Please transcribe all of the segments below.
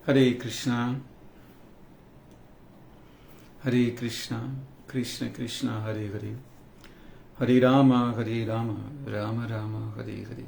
Hare Krishna, Krishna Krishna, Hare Hare, Hare Rama, Rama Rama, Hare Hare.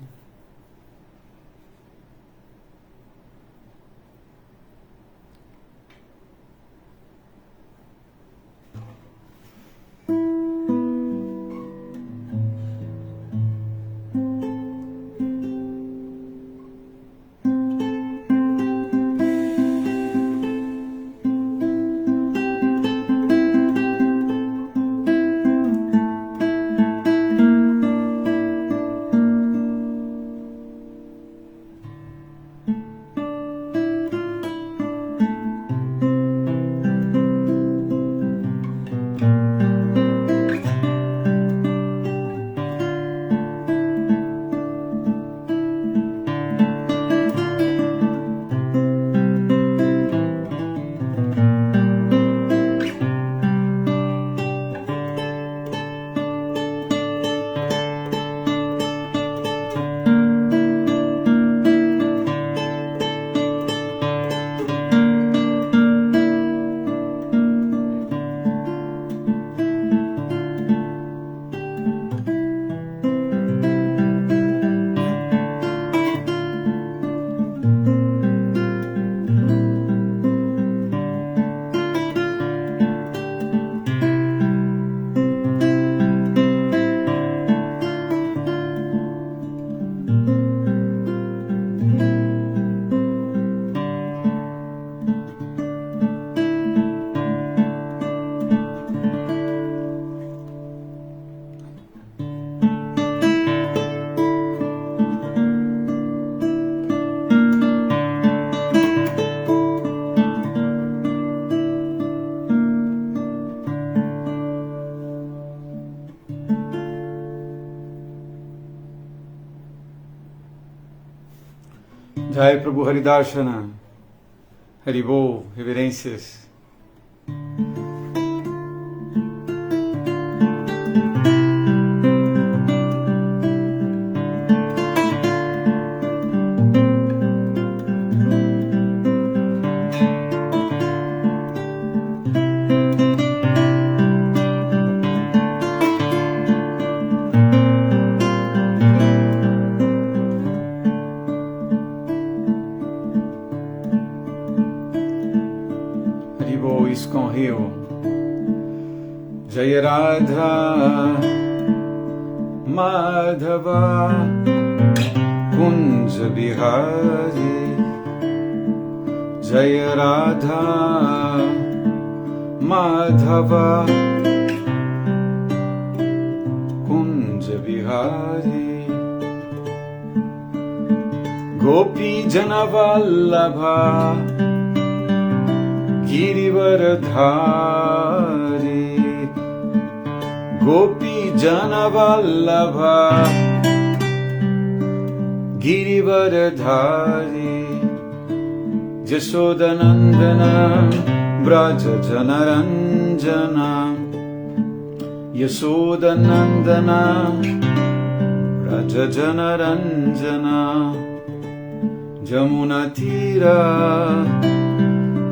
Jai Prabhu Haridarshana, Haribol, reverências. Com Rio, Jai Radha Madhava Kunj Bihari, Jai Radha Madhava Kunj Bihari, Gopi Janavallabha Girivardhari, Gopi Janavallabha Girivardhari, Yashodanandana Braja Janaranjana, Yashodanandana Braja Janaranjana, Jamunatira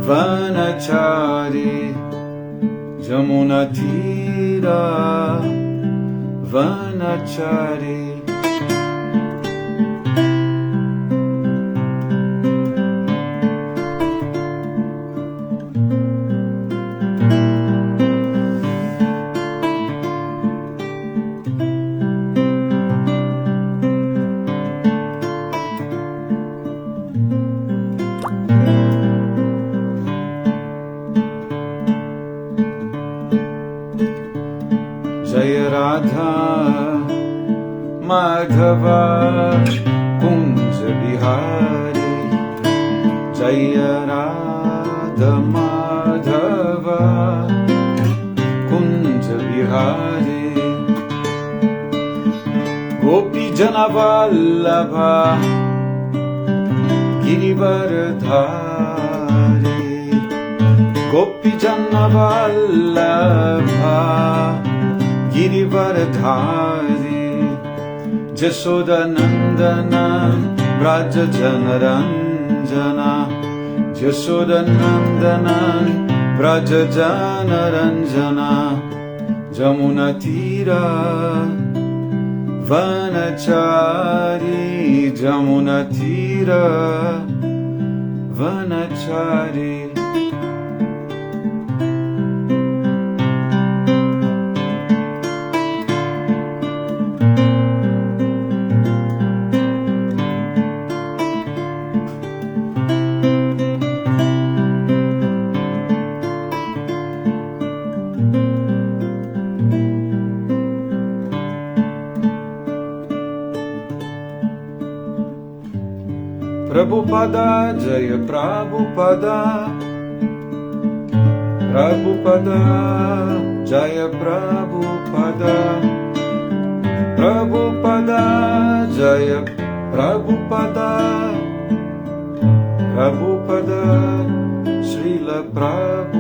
Vanachari, Jamunatira Vanachari. Jai Radha Madhava Kunj Bihari, Jai Radha Madhava Kunj Bihari, Gopi Janavallabha Girivardhari, Gopi Janavallabha Girivardhari, Jashodanandana Braja Janaranjana, Yashodanandana Vrajajanaranjana Jamunatira Vanachari Jamunatira Vanachari. Prabhupada, Jaya Prabhupada, Prabhupada, Jaya Prabhupada, Prabhupada, Jaya Prabhupada, Prabhupada, Srila Prabhupada.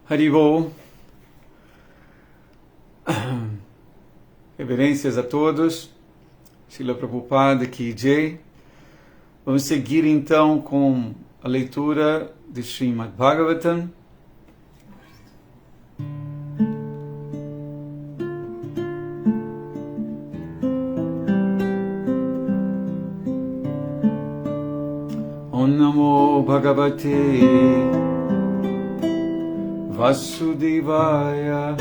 Haribol, reverências a todos, Srila Prabhupada Ki Jai. Vamos seguir então com a leitura de Srimad Bhagavatam. Om Namo Bhagavate Vasudevaya.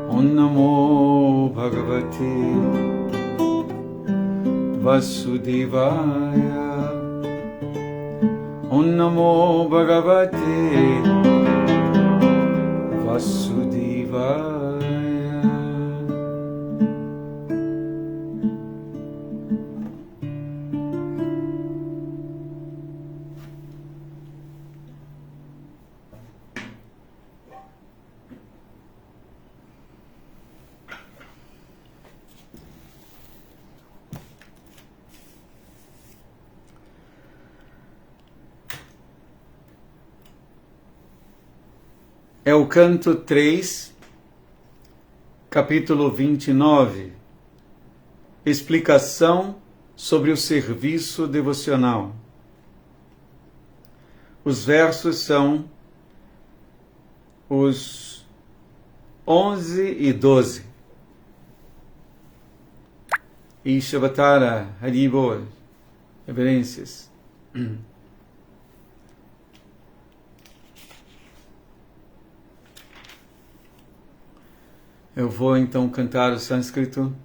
Om Namo Bhagavate Vasudevaya. Om Namo Bhagavate Vasudevaya. É o canto 3, capítulo 29, explicação sobre o serviço devocional. Os versos são os 11 e 12. Ishavatara, Haribol, reverências. Eu vou então cantar o sânscrito.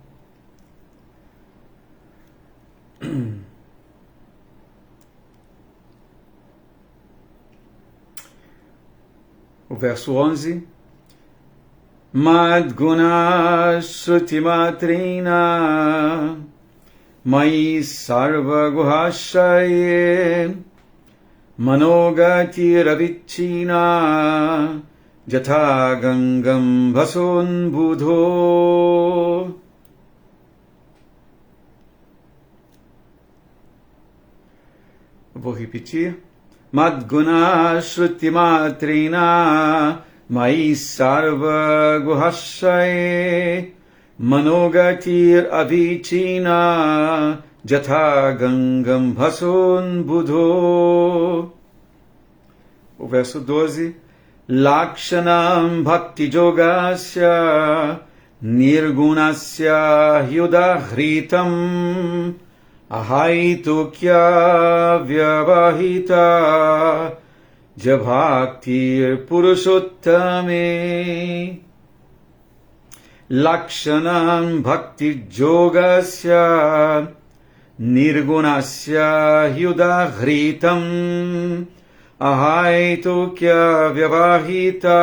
O verso 11. Madguna Shrutimatrina Mai Sarva Guhashaye Manogati Ravichina Jatha Gangam Bhason Budho. Vou repetir. Madguna Shrutimatrina Mai Sarva Guhashaye Manogatir Avichina Jatha Gangam Bhason Budho. O verso 12. Lakshanam Bhakti Yogasya Nirgunasya Hyudahritam Ahaitukya Vyavahita Jabhaktir Purushottame. Lakshanam Bhakti Yogasya Nirgunasya Hyudahritam Ahaitukya Vyavahita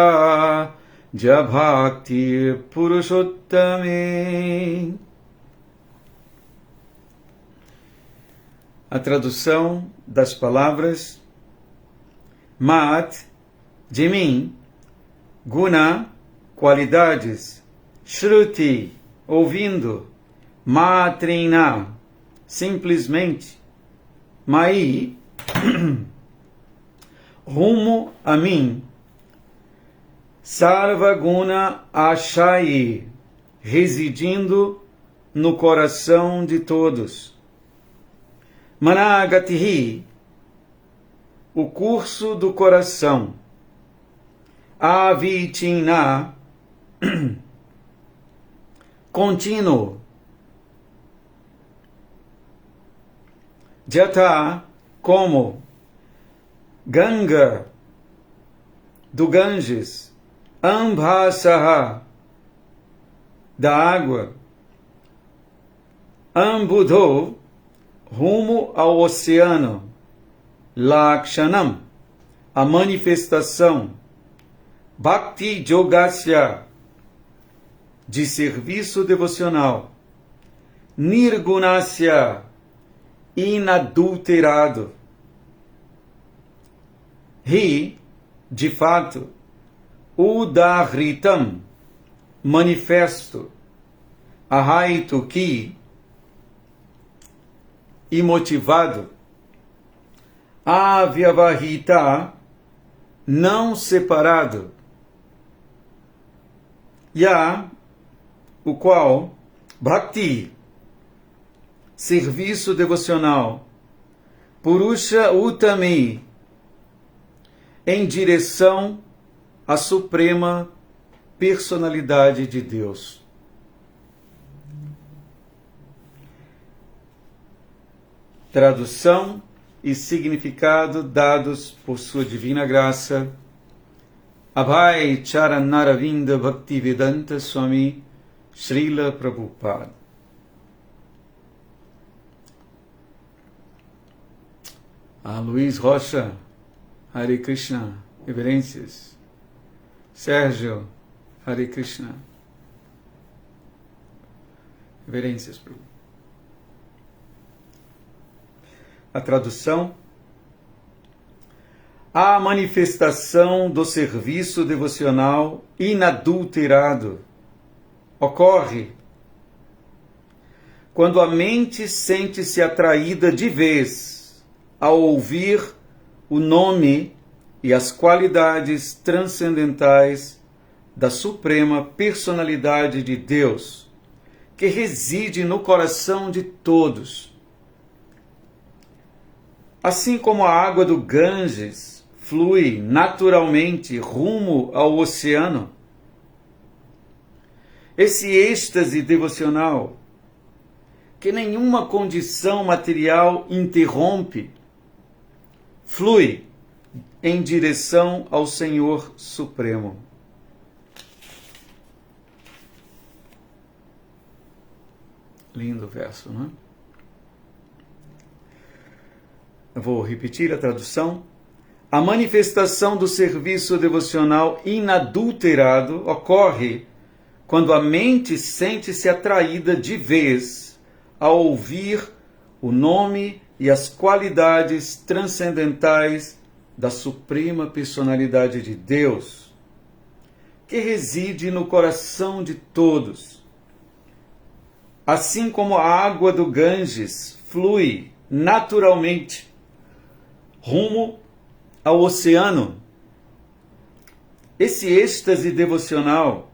Jabhaktir Purushottame. A tradução das palavras Mat, de mim, Guna, qualidades, Shruti, ouvindo, Matrina, simplesmente, Mai, rumo a mim, Sarva Guna Ashai, residindo no coração de todos. Managatihi, o curso do coração. Avichina, contínuo. Jata, como. Ganga, do Ganges. Ambhasaha, da água. Ambudho, rumo ao oceano. Lakshanam, a manifestação. Bhakti Yogasya, de serviço devocional. Nirgunasya, inadulterado. Ri, de fato. Udahritam, manifesto. Ahaitu ki, imotivado. Avyavahita, não separado. Ya, o qual, Bhakti, serviço devocional. Purusha Uttami, em direção à suprema personalidade de Deus. Tradução e significado dados por sua divina graça, Abhay Charanaravinda Bhaktivedanta Swami Srila Prabhupada. Luiz Rocha, Hare Krishna, reverências. Sérgio, Hare Krishna, reverências, Prabhu. A tradução: a manifestação do serviço devocional inadulterado ocorre quando a mente sente-se atraída de vez ao ouvir o nome e as qualidades transcendentais da Suprema Personalidade de Deus, que reside no coração de todos. Assim como a água do Ganges flui naturalmente rumo ao oceano, esse êxtase devocional, que nenhuma condição material interrompe, flui em direção ao Senhor Supremo. Lindo verso, não é? Eu vou repetir a tradução. A manifestação do serviço devocional inadulterado ocorre quando a mente sente-se atraída de vez ao ouvir o nome e as qualidades transcendentais da Suprema Personalidade de Deus, que reside no coração de todos. Assim como a água do Ganges flui naturalmente rumo ao oceano, esse êxtase devocional,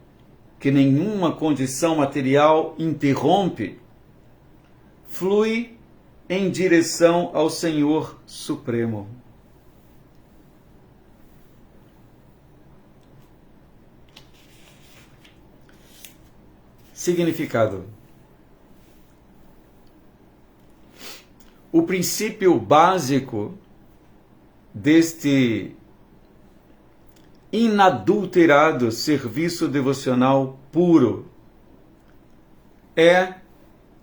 que nenhuma condição material interrompe, flui em direção ao Senhor Supremo. Significado: o princípio básico deste inadulterado serviço devocional puro é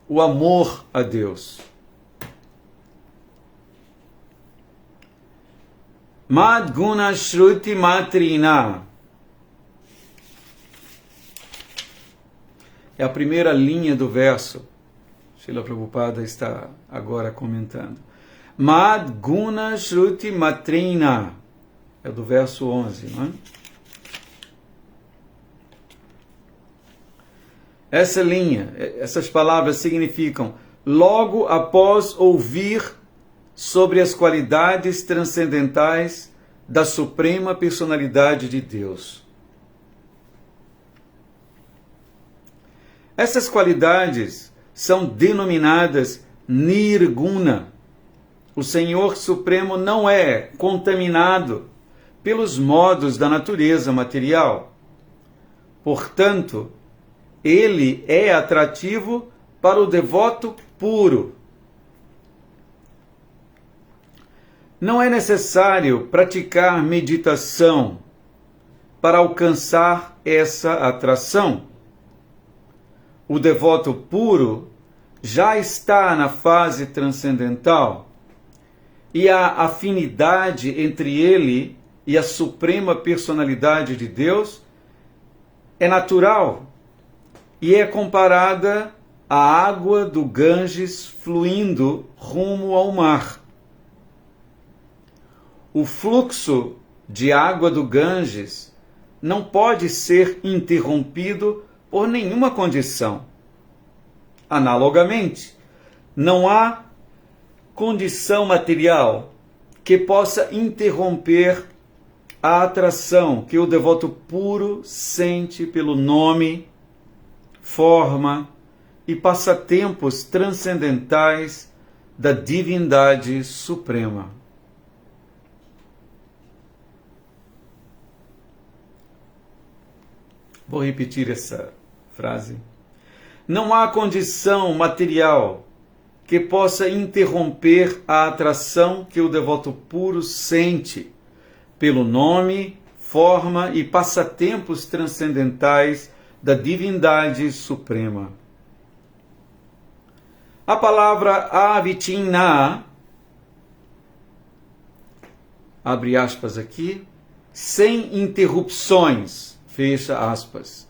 o amor a Deus. Madguna Shruti Matrina é a primeira linha do verso. Srila Prabhupada está agora comentando. Madguna Shruti Matrina, É do verso 11, não é? Essa linha, essas palavras significam: logo após ouvir sobre as qualidades transcendentais da Suprema Personalidade de Deus. Essas qualidades são denominadas Nirguna. O Senhor Supremo não é contaminado pelos modos da natureza material. Portanto, ele é atrativo para o devoto puro. Não é necessário praticar meditação para alcançar essa atração. O devoto puro já está na fase transcendental e a afinidade entre ele e a Suprema Personalidade de Deus é natural e é comparada à água do Ganges fluindo rumo ao mar. O fluxo de água do Ganges não pode ser interrompido por nenhuma condição. Analogamente, não há condição material que possa interromper a atração que o devoto puro sente pelo nome, forma e passatempos transcendentais da divindade suprema. Vou repetir essa frase. Não há condição material que possa interromper a atração que o devoto puro sente pelo nome, forma e passatempos transcendentais da divindade suprema. A palavra avitinna, abre aspas aqui, sem interrupções, fecha aspas,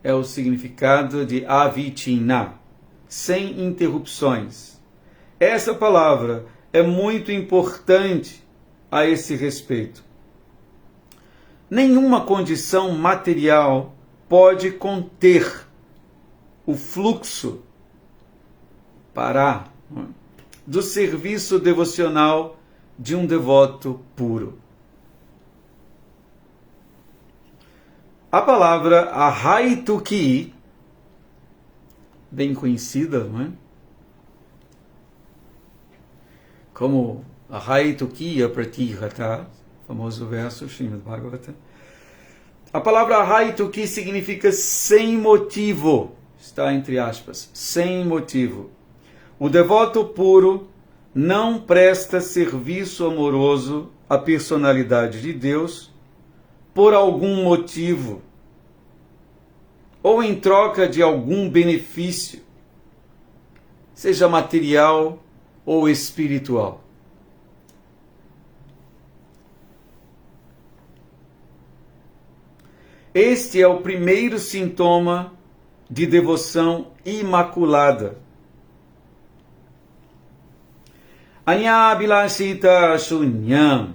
é o significado de avitinna, sem interrupções. Essa palavra é muito importante a esse respeito. Nenhuma condição material pode conter o fluxo, parar, do serviço devocional de um devoto puro. A palavra ahaituki, bem conhecida, não é? Como ahaituki apratihata, famoso verso Srimad Bhagavatam. A palavra ahaituki significa sem motivo, está entre aspas, sem motivo. O devoto puro não presta serviço amoroso à personalidade de Deus por algum motivo, ou em troca de algum benefício, seja material ou espiritual. Este é o primeiro sintoma de devoção imaculada. Anyabhilashita shunyam.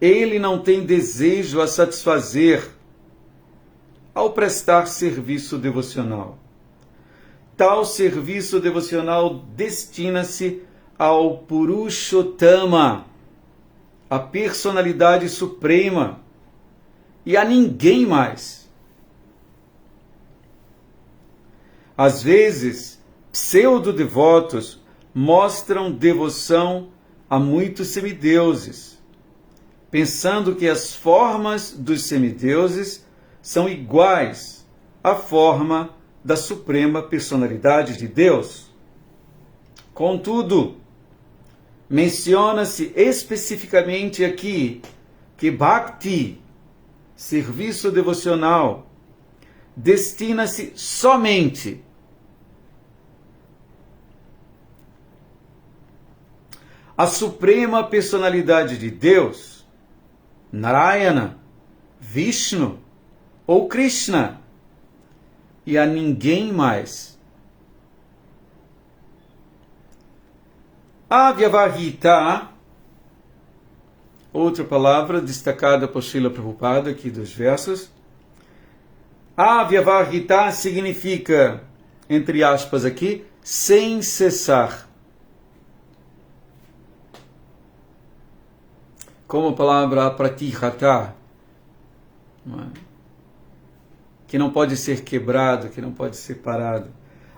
Ele não tem desejo a satisfazer ao prestar serviço devocional. Tal serviço devocional destina-se ao Purushottama, a personalidade suprema, e a ninguém mais. Às vezes, pseudo-devotos mostram devoção a muitos semideuses, pensando que as formas dos semideuses são iguais à forma da Suprema Personalidade de Deus. Contudo, menciona-se especificamente aqui que Bhakti, serviço devocional, destina-se somente à Suprema Personalidade de Deus, Narayana, Vishnu ou Krishna, e a ninguém mais. A Vyavahita, Outra palavra destacada por Srila Prabhupada, aqui dos versos. Avyavahita significa, entre aspas aqui, sem cessar. Como a palavra pratihata, que não pode ser quebrado, que não pode ser parado.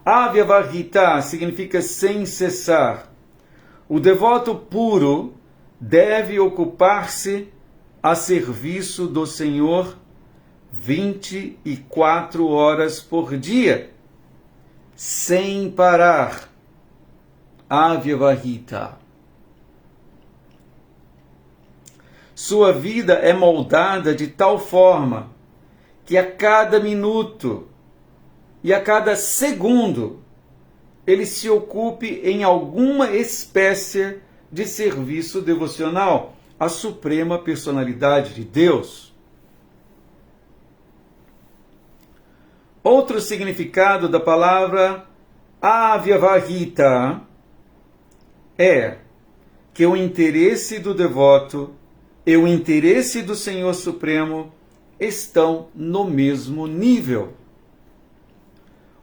Avyavahita significa sem cessar. O devoto puro deve ocupar-se a serviço do Senhor 24 horas por dia, sem parar. Avyavahita. Sua vida é moldada de tal forma que a cada minuto e a cada segundo ele se ocupe em alguma espécie de serviço devocional à Suprema Personalidade de Deus. Outro significado da palavra Avyavahita é que o interesse do devoto e o interesse do Senhor Supremo estão no mesmo nível.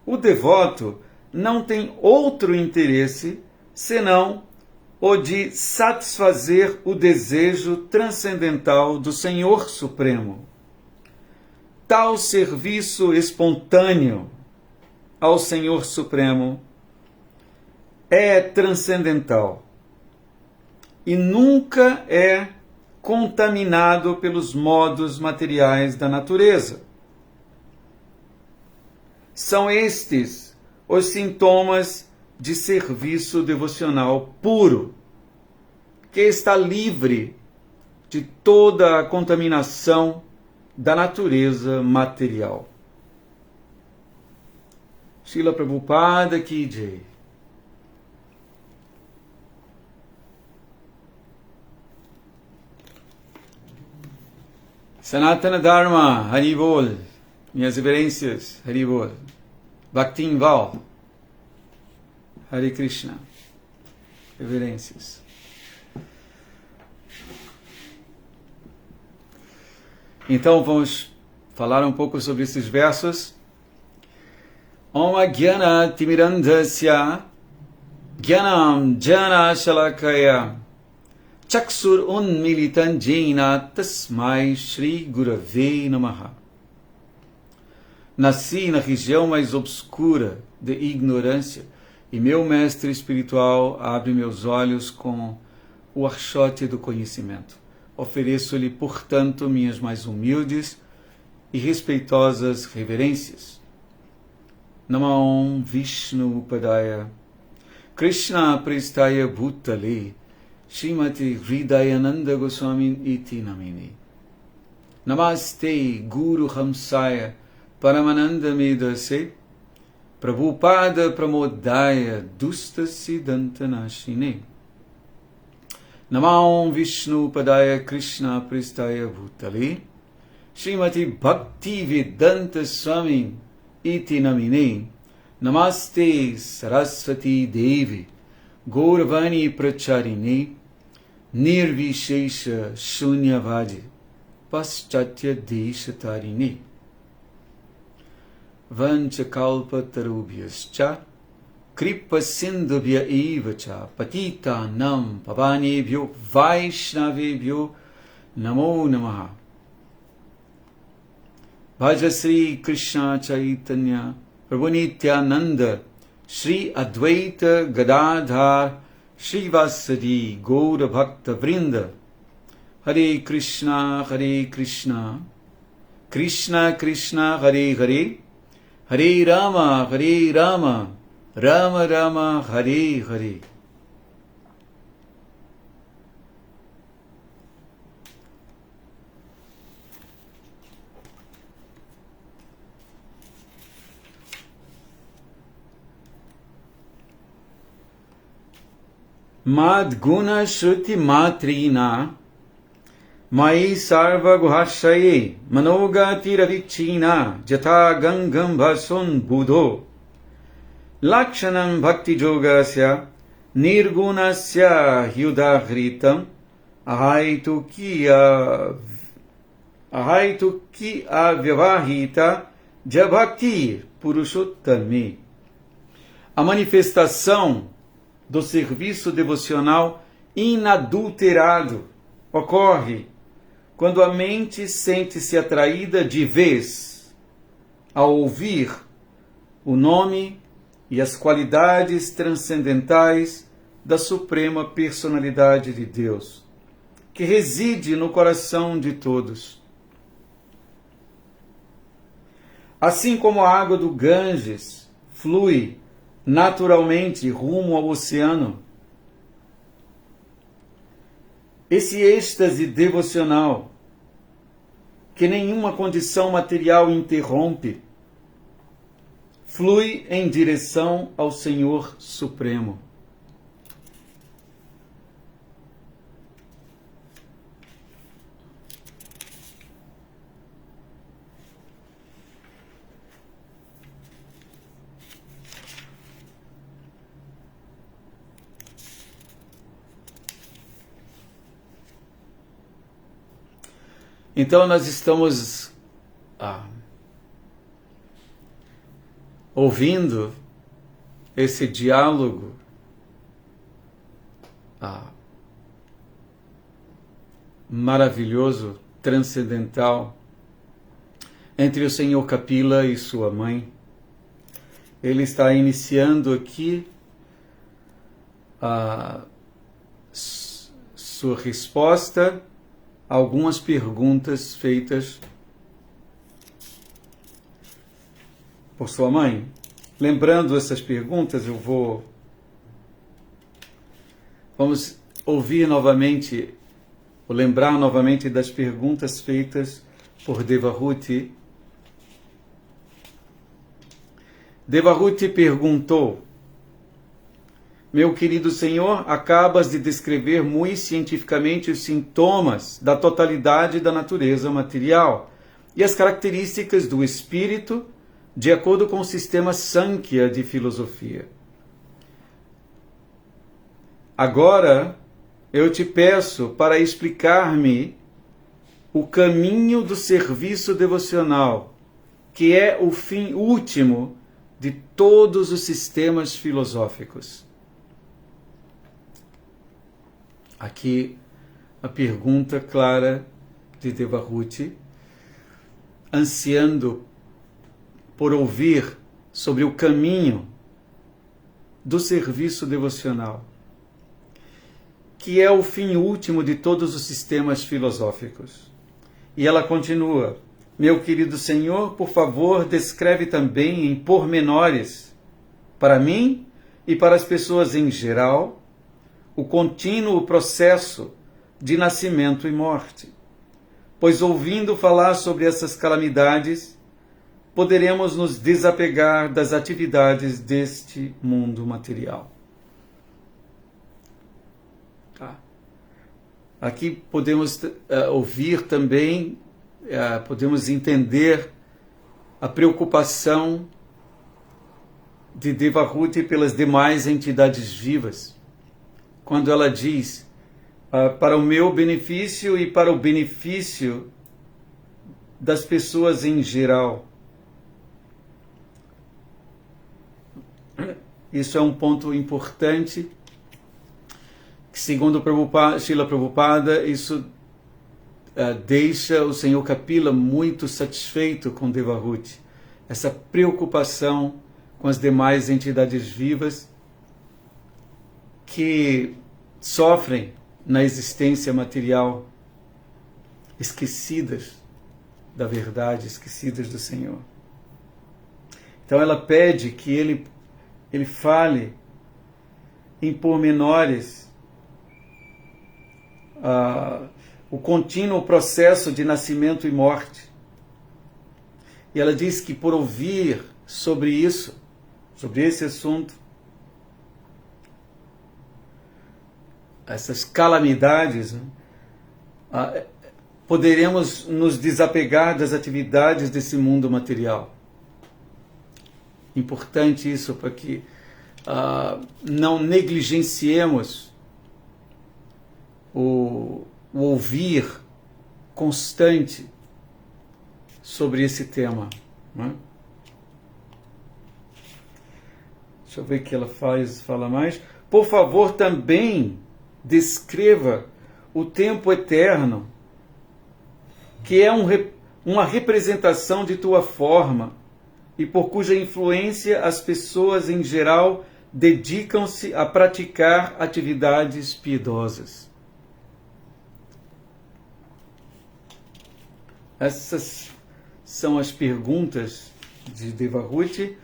O devoto não tem outro interesse senão o de satisfazer o desejo transcendental do Senhor Supremo. Tal serviço espontâneo ao Senhor Supremo é transcendental e nunca é contaminado pelos modos materiais da natureza. São estes os sintomas de serviço devocional puro, que está livre de toda a contaminação da natureza material. Srila Prabhupada Ki Jai. Sanatana Dharma, Haribol. Minhas reverências, Haribol. Bhaktin Val. Hare Krishna. Reverências. Então vamos falar um pouco sobre esses versos. Om Agyana Timirandhasya Gyanam Jana Shalakaya Chaksur Unmilitan Jena Tasmai Shri Gurave Namaha. Nasci na região mais obscura de ignorância e meu mestre espiritual abre meus olhos com o archote do conhecimento. Ofereço-lhe, portanto, minhas mais humildes e respeitosas reverências. Namaon Vishnu Padaya Krishna Prestaya Bhutale Srimati Hridayananda Goswami Iti Namini. Namaste Guru Hamsaya Paramananda Medase Prabhupada Pramodaya Dusta Siddhantanashine. Namaon Vishnu Padaya Krishna Prestaya Bhutale Srimati Bhakti Vedanta Swami Iti Namine. Namaste Saraswati Devi Gauravani Pracharine Nirvishesha Shunyavadi Paschatya Deshatarine. Vanchakalpa Tarubhyascha Kripa Sindhubhya Evacha Patita Nam Pavanebhyo Vaishnavebhyo Namo Namaha. Bhaja Sri Krishna Chaitanya Prabhu Nityananda Shri Advaita Gadadhar Shri Vasadi Gaura Bhakta Vrinda. Hare Krishna Krishna Krishna Hare Hare Hare Rama Rama Rama Hare Hare. Madguna Shruti Matrina Mai Sarva Guhashaye Manogati Ravichina Jata Gangam Bhason Budho Lakshanam Bhakti Yogasya Nirgunasya Hyudahritam ahaitu ki avyavahita jabhakti purushottami. A manifestação do serviço devocional inadulterado ocorre quando a mente sente-se atraída de vez ao ouvir o nome e as qualidades transcendentais da Suprema Personalidade de Deus, que reside no coração de todos. Assim como a água do Ganges flui naturalmente rumo ao oceano, esse êxtase devocional, que nenhuma condição material interrompe, flui em direção ao Senhor Supremo. Então nós estamos ouvindo esse diálogo maravilhoso, transcendental, entre o Senhor Kapila e sua mãe. Ele está iniciando aqui a sua resposta a algumas perguntas feitas por sua mãe. Lembrando essas perguntas, vamos ouvir novamente, ou lembrar novamente das perguntas feitas por Devahuti. Devahuti perguntou: meu querido Senhor, acabas de descrever muito cientificamente os sintomas da totalidade da natureza material e as características do espírito de acordo com o sistema Sankhya de filosofia. Agora, eu te peço para explicar-me o caminho do serviço devocional, que é o fim último de todos os sistemas filosóficos. Aqui a pergunta clara de Devahuti, ansiando por ouvir sobre o caminho do serviço devocional, que é o fim último de todos os sistemas filosóficos. E ela continua: meu querido Senhor, por favor, descreve também em pormenores, para mim e para as pessoas em geral, o contínuo processo de nascimento e morte. Pois ouvindo falar sobre essas calamidades, poderemos nos desapegar das atividades deste mundo material. Aqui podemos ouvir também, podemos entender a preocupação de Devahuti pelas demais entidades vivas, quando ela diz, para o meu benefício e para o benefício das pessoas em geral. Isso é um ponto importante, que segundo Srila Prabhupada, isso deixa o Senhor Kapila muito satisfeito com Devahuti. Essa preocupação com as demais entidades vivas que sofrem na existência material, esquecidas da verdade, esquecidas do Senhor. Então ela pede que ele fale em pormenores o contínuo processo de nascimento e morte. E ela diz que por ouvir sobre isso, sobre esse assunto, essas calamidades, poderemos nos desapegar das atividades desse mundo material. Importante isso para que não negligenciemos o ouvir constante sobre esse tema, né? Deixa eu ver o que ela fala mais. Por favor, também descreva o tempo eterno, que é uma representação de tua forma e por cuja influência as pessoas em geral dedicam-se a praticar atividades piedosas. Essas são as perguntas de Devahuti.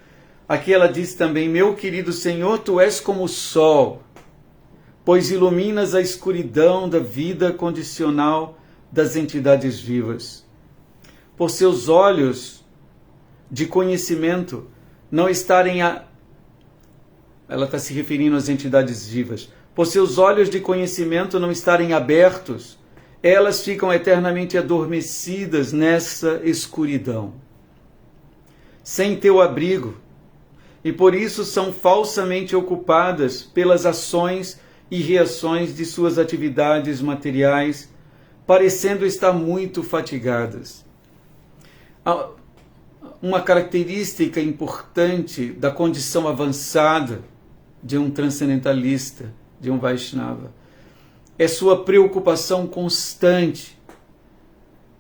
Aqui ela diz também: meu querido Senhor, tu és como o sol, pois iluminas a escuridão da vida condicional das entidades vivas. Por seus olhos de conhecimento não estarem ela está se referindo às entidades vivas. Por seus olhos de conhecimento não estarem abertos, elas ficam eternamente adormecidas nessa escuridão, sem teu abrigo, e por isso são falsamente ocupadas pelas ações e reações de suas atividades materiais, parecendo estar muito fatigadas. Uma característica importante da condição avançada de um transcendentalista, de um Vaishnava, é sua preocupação constante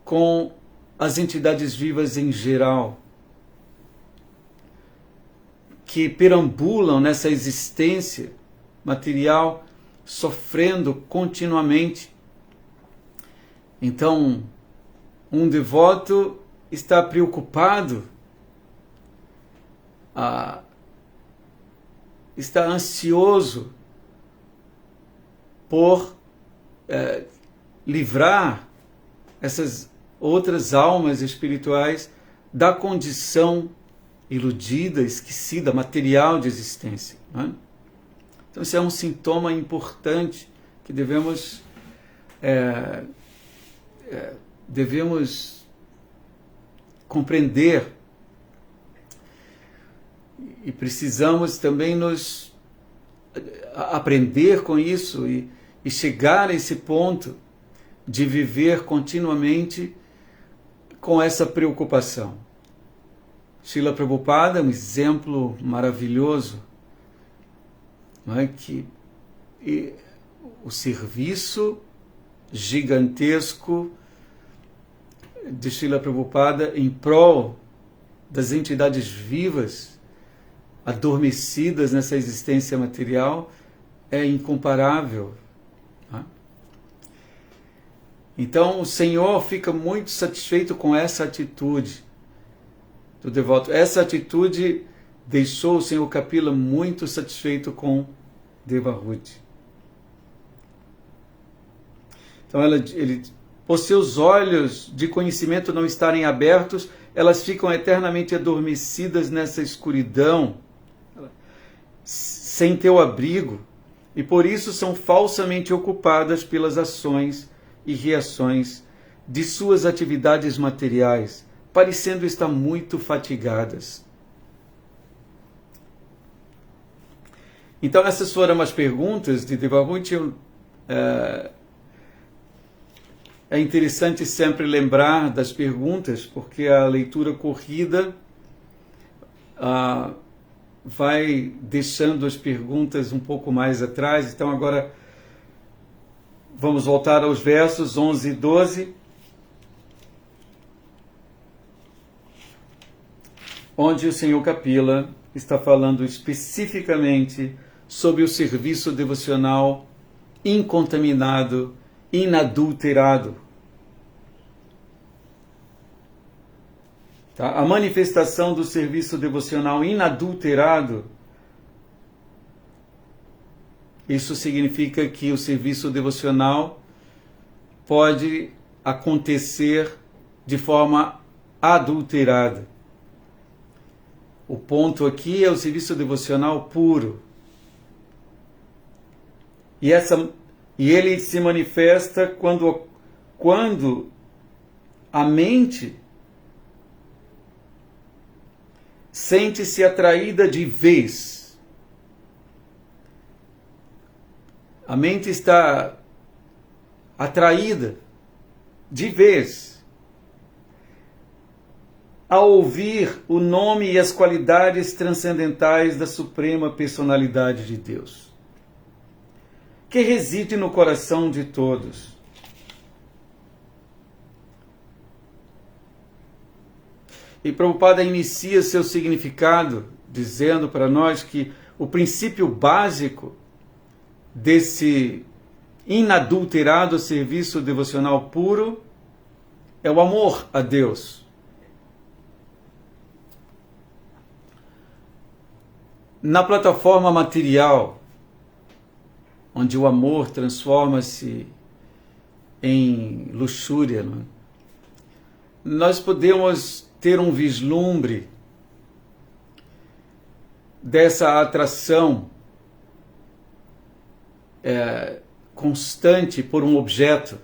com as entidades vivas em geral, que perambulam nessa existência material, sofrendo continuamente. Então, um devoto está preocupado, está ansioso por livrar essas outras almas espirituais da condição iludida, esquecida, material de existência, não é? Então, isso é um sintoma importante que devemos compreender, e precisamos também nos aprender com isso e chegar a esse ponto de viver continuamente com essa preocupação. Srila Prabhupada é um exemplo maravilhoso, não é? O serviço gigantesco de Srila Prabhupada em prol das entidades vivas adormecidas nessa existência material é incomparável. Né? Então o Senhor fica muito satisfeito com essa atitude do devoto. Essa atitude deixou o Senhor Kapila muito satisfeito com Devahuti. Então por seus olhos de conhecimento não estarem abertos, elas ficam eternamente adormecidas nessa escuridão, sem teu abrigo, e por isso são falsamente ocupadas pelas ações e reações de suas atividades materiais, parecendo estar muito fatigadas. Então, essas foram as perguntas de Devahuti. É interessante sempre lembrar das perguntas, porque a leitura corrida vai deixando as perguntas um pouco mais atrás. Então agora vamos voltar aos versos 11 e 12, onde o Senhor Kapila está falando especificamente sobre o serviço devocional incontaminado, inadulterado. Tá? A manifestação do serviço devocional inadulterado, isso significa que o serviço devocional pode acontecer de forma adulterada. O ponto aqui é o serviço devocional puro. E ele se manifesta quando a mente sente-se atraída de vez. A mente está atraída de vez ao ouvir o nome e as qualidades transcendentais da Suprema Personalidade de Deus, que reside no coração de todos. E Prabhupada inicia seu significado dizendo para nós que o princípio básico desse inadulterado serviço devocional puro é o amor a Deus. Na plataforma material, onde o amor transforma-se em luxúria, não é? Nós podemos ter um vislumbre dessa atração constante por um objeto.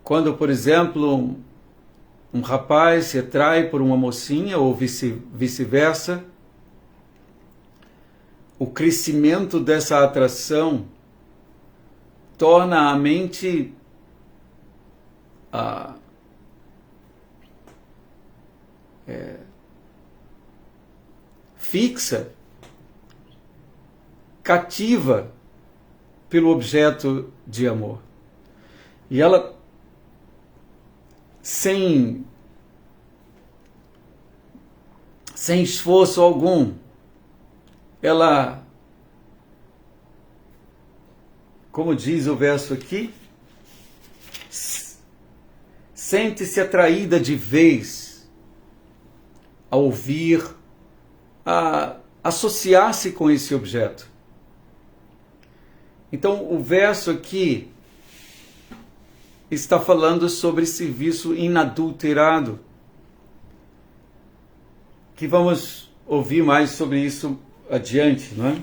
Quando, por exemplo, um rapaz se atrai por uma mocinha ou vice-versa, o crescimento dessa atração torna a mente fixa, cativa pelo objeto de amor. E ela, sem esforço algum, ela, como diz o verso aqui, sente-se atraída de vez a ouvir, a associar-se com esse objeto. Então, o verso aqui está falando sobre serviço inadulterado, que vamos ouvir mais sobre isso adiante, não é?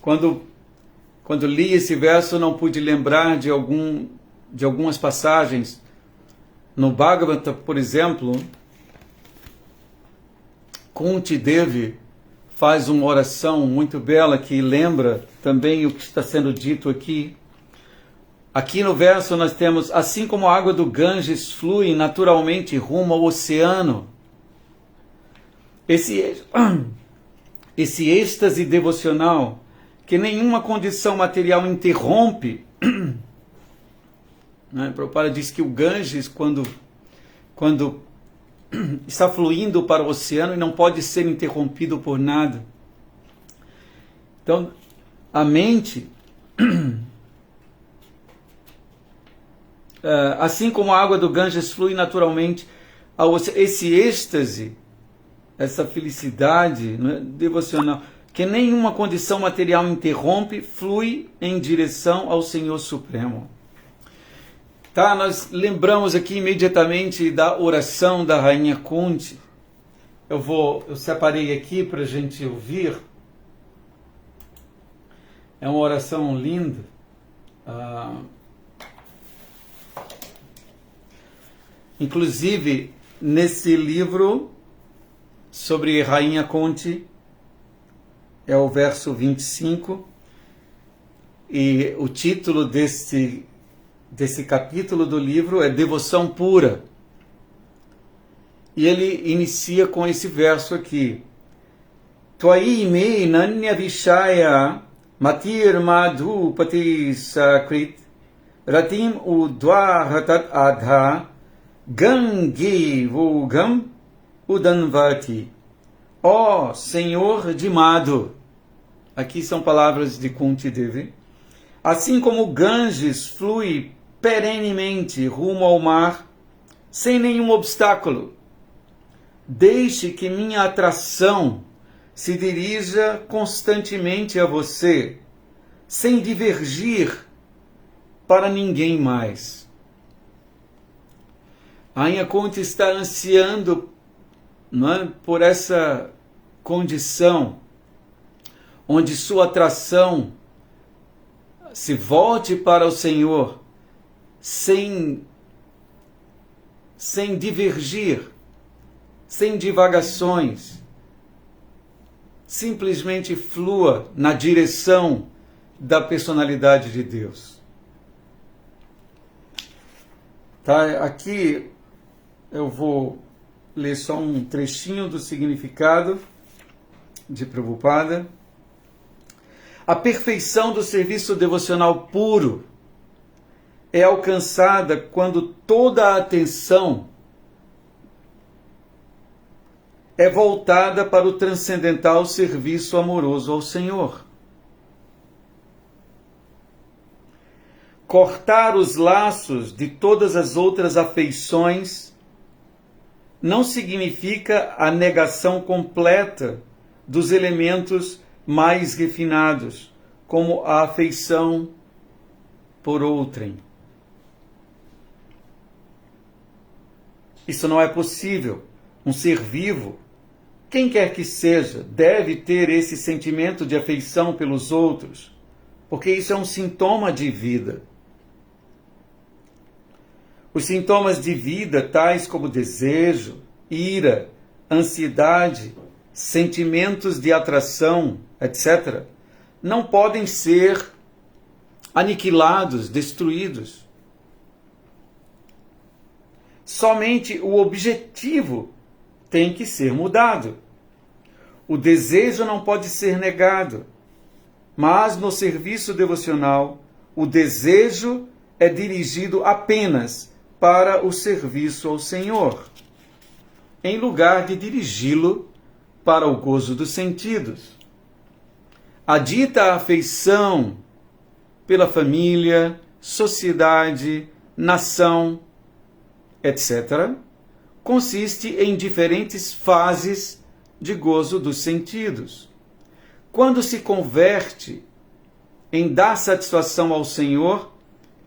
Quando li esse verso, não pude lembrar de algumas passagens. No Bhagavata, por exemplo, Kunti Devi faz uma oração muito bela que lembra também o que está sendo dito aqui. Aqui no verso nós temos: assim como a água do Ganges flui naturalmente rumo ao oceano. Esse êxtase devocional que nenhuma condição material interrompe. Prabhupada diz que o Ganges, quando está fluindo para o oceano, e não pode ser interrompido por nada. Então, a mente, assim como a água do Ganges flui naturalmente ao oceano, esse êxtase, essa felicidade, devocional, que nenhuma condição material interrompe, flui em direção ao Senhor Supremo. Tá, nós lembramos aqui imediatamente da oração da Rainha Kunti. Eu separei aqui para a gente ouvir. É uma oração linda. Inclusive, nesse livro sobre Rainha Kunti, é o verso 25, e o título desse capítulo do livro é Devoção Pura. E ele inicia com esse verso aqui: Twai me nanya vishaya matir madhupati sakrit ratim udwaratat adha gange vogam udanvati. Ó Senhor de Madhu, aqui são palavras de Kunti Devi, assim como o Ganges flui perenemente rumo ao mar, sem nenhum obstáculo, deixe que minha atração se dirija constantemente a você, sem divergir para ninguém mais. A Rainha Kunti está ansiando, não é, por essa condição onde sua atração se volte para o Senhor sem divergir, sem divagações, simplesmente flua na direção da personalidade de Deus. Tá? Aqui eu vou ler só um trechinho do significado de Prabhupada. A perfeição do serviço devocional puro é alcançada quando toda a atenção é voltada para o transcendental serviço amoroso ao Senhor. Cortar os laços de todas as outras afeições não significa a negação completa dos elementos mais refinados, como a afeição por outrem. Isso não é possível. Um ser vivo, quem quer que seja, deve ter esse sentimento de afeição pelos outros, porque isso é um sintoma de vida. Os sintomas de vida, tais como desejo, ira, ansiedade, sentimentos de atração, etc., não podem ser aniquilados, destruídos. Somente o objetivo tem que ser mudado. O desejo não pode ser negado, mas no serviço devocional, o desejo é dirigido apenas para o serviço ao Senhor, em lugar de dirigi-lo para o gozo dos sentidos. A dita afeição pela família, sociedade, nação, etc., consiste em diferentes fases de gozo dos sentidos. Quando se converte em dar satisfação ao Senhor,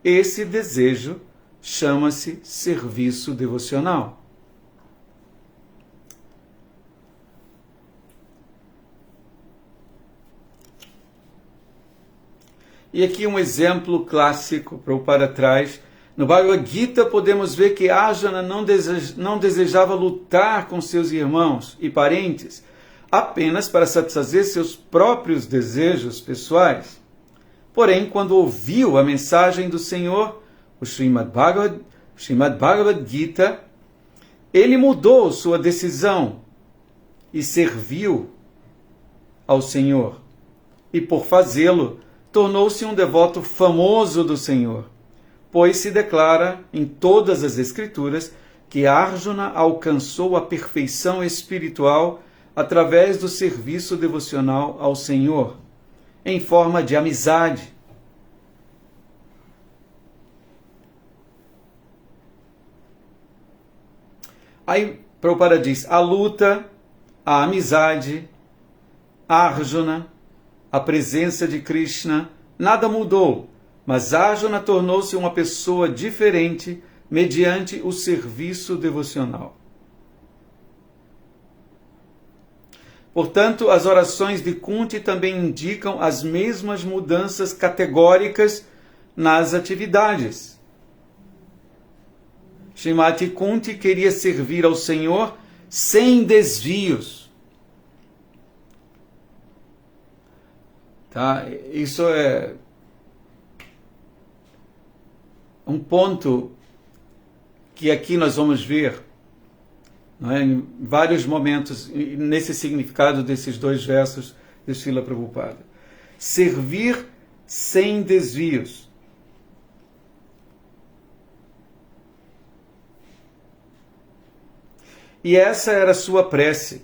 esse desejo chama-se serviço devocional. E aqui um exemplo clássico para trás. No Bhagavad Gita podemos ver que Arjuna não desejava lutar com seus irmãos e parentes apenas para satisfazer seus próprios desejos pessoais. Porém, quando ouviu a mensagem do Senhor, o Srimad Bhagavad Gita, ele mudou sua decisão e serviu ao Senhor. E por fazê-lo, tornou-se um devoto famoso do Senhor, pois se declara em todas as Escrituras que Arjuna alcançou a perfeição espiritual através do serviço devocional ao Senhor, em forma de amizade. Aí Prabhupada diz, a luta, a amizade, Arjuna, a presença de Krishna, nada mudou, mas Arjuna tornou-se uma pessoa diferente mediante o serviço devocional. Portanto, as orações de Kunti também indicam as mesmas mudanças categóricas nas atividades. Srimati Kunti queria servir ao Senhor sem desvios. Tá? Isso é um ponto que aqui nós vamos ver, não é, em vários momentos, nesse significado desses dois versos de Srila Prabhupada. Servir sem desvios. E essa era a sua prece.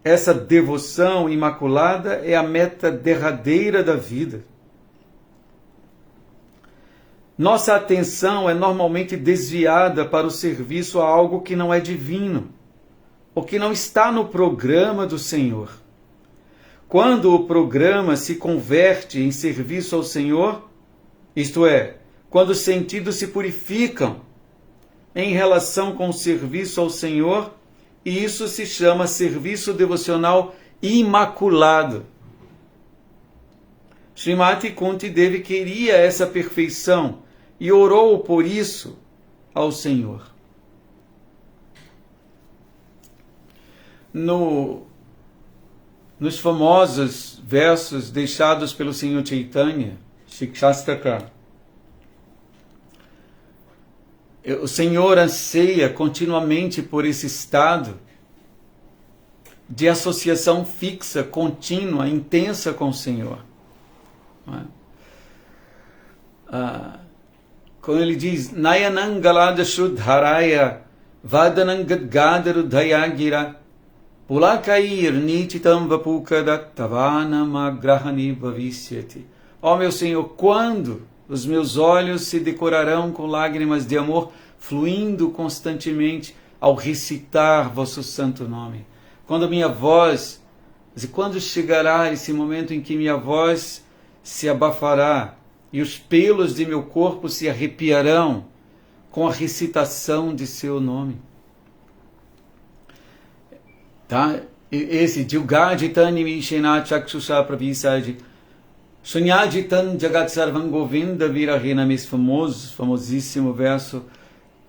Essa devoção imaculada é a meta derradeira da vida. Nossa atenção é normalmente desviada para o serviço a algo que não é divino, ou que não está no programa do Senhor. Quando o programa se converte em serviço ao Senhor, isto é, quando os sentidos se purificam em relação com o serviço ao Senhor, e isso se chama serviço devocional imaculado. Srimati Kunti Devi queria essa perfeição e orou por isso ao Senhor. Nos famosos versos deixados pelo Senhor Chaitanya, Shikshastaka, o Senhor anseia continuamente por esse estado de associação fixa, contínua, intensa com o Senhor. Não é? Quando ele diz Nayanam Galada Shuddharaya Vadanam Gadgadaru Dayagira Pulakair Nititam Vapukada Tavanamagrahani Bhavisyati. Ó meu Senhor, quando os meus olhos se decorarão com lágrimas de amor, fluindo constantemente ao recitar vosso santo nome. Quando minha voz, quando chegará esse momento em que minha voz se abafará e os pelos de meu corpo se arrepiarão com a recitação de seu nome. Tá? Esse Dilgaditan Mishena Chakshusha Pravisadi Sunyajitan Jagat Sarvam Govinda Virahena, esse famosíssimo verso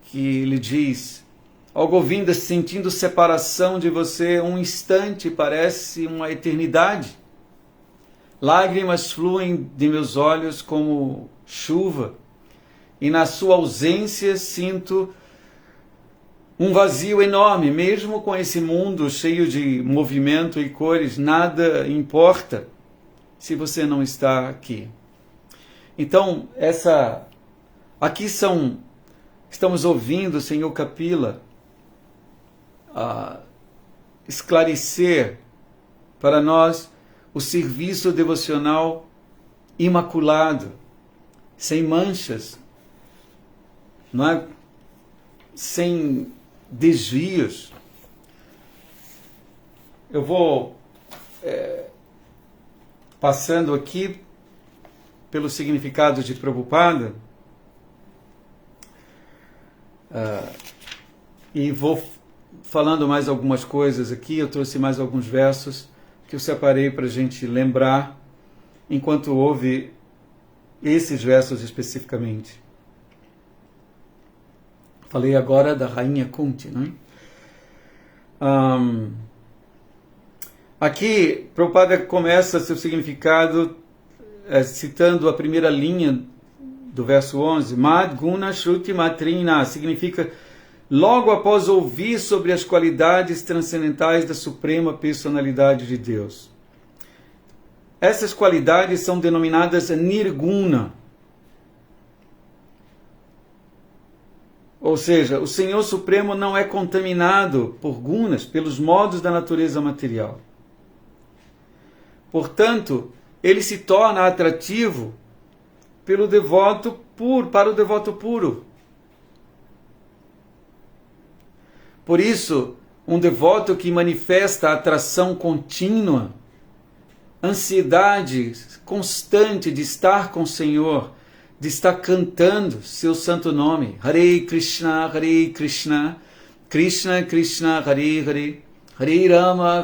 que ele diz: ó Govinda, sentindo separação de você, um instante parece uma eternidade. Lágrimas fluem de meus olhos como chuva, e na sua ausência sinto um vazio enorme. Mesmo com esse mundo cheio de movimento e cores, nada importa se você não está aqui. Então, estamos ouvindo o Senhor Kapila esclarecer para nós o serviço devocional imaculado, sem manchas, não é? Sem desvios. Eu vou passando aqui pelo significado de Prabhupada e vou falando mais algumas coisas aqui. Eu trouxe mais alguns versos que eu separei para a gente lembrar enquanto ouve esses versos especificamente. Falei agora da rainha Kunti, não é? Aqui, Prabhupada começa seu significado citando a primeira linha do verso 11. Mad Guna Shruti Matrina significa logo após ouvir sobre as qualidades transcendentais da Suprema Personalidade de Deus. Essas qualidades são denominadas Nirguna. Ou seja, o Senhor Supremo não é contaminado por gunas, pelos modos da natureza material. Portanto, ele se torna atrativo para o devoto puro. Por isso, um devoto que manifesta atração contínua, ansiedade constante de estar com o Senhor, de estar cantando seu santo nome, Hare Krishna, Krishna Krishna, Hare Hare, Hare Rama,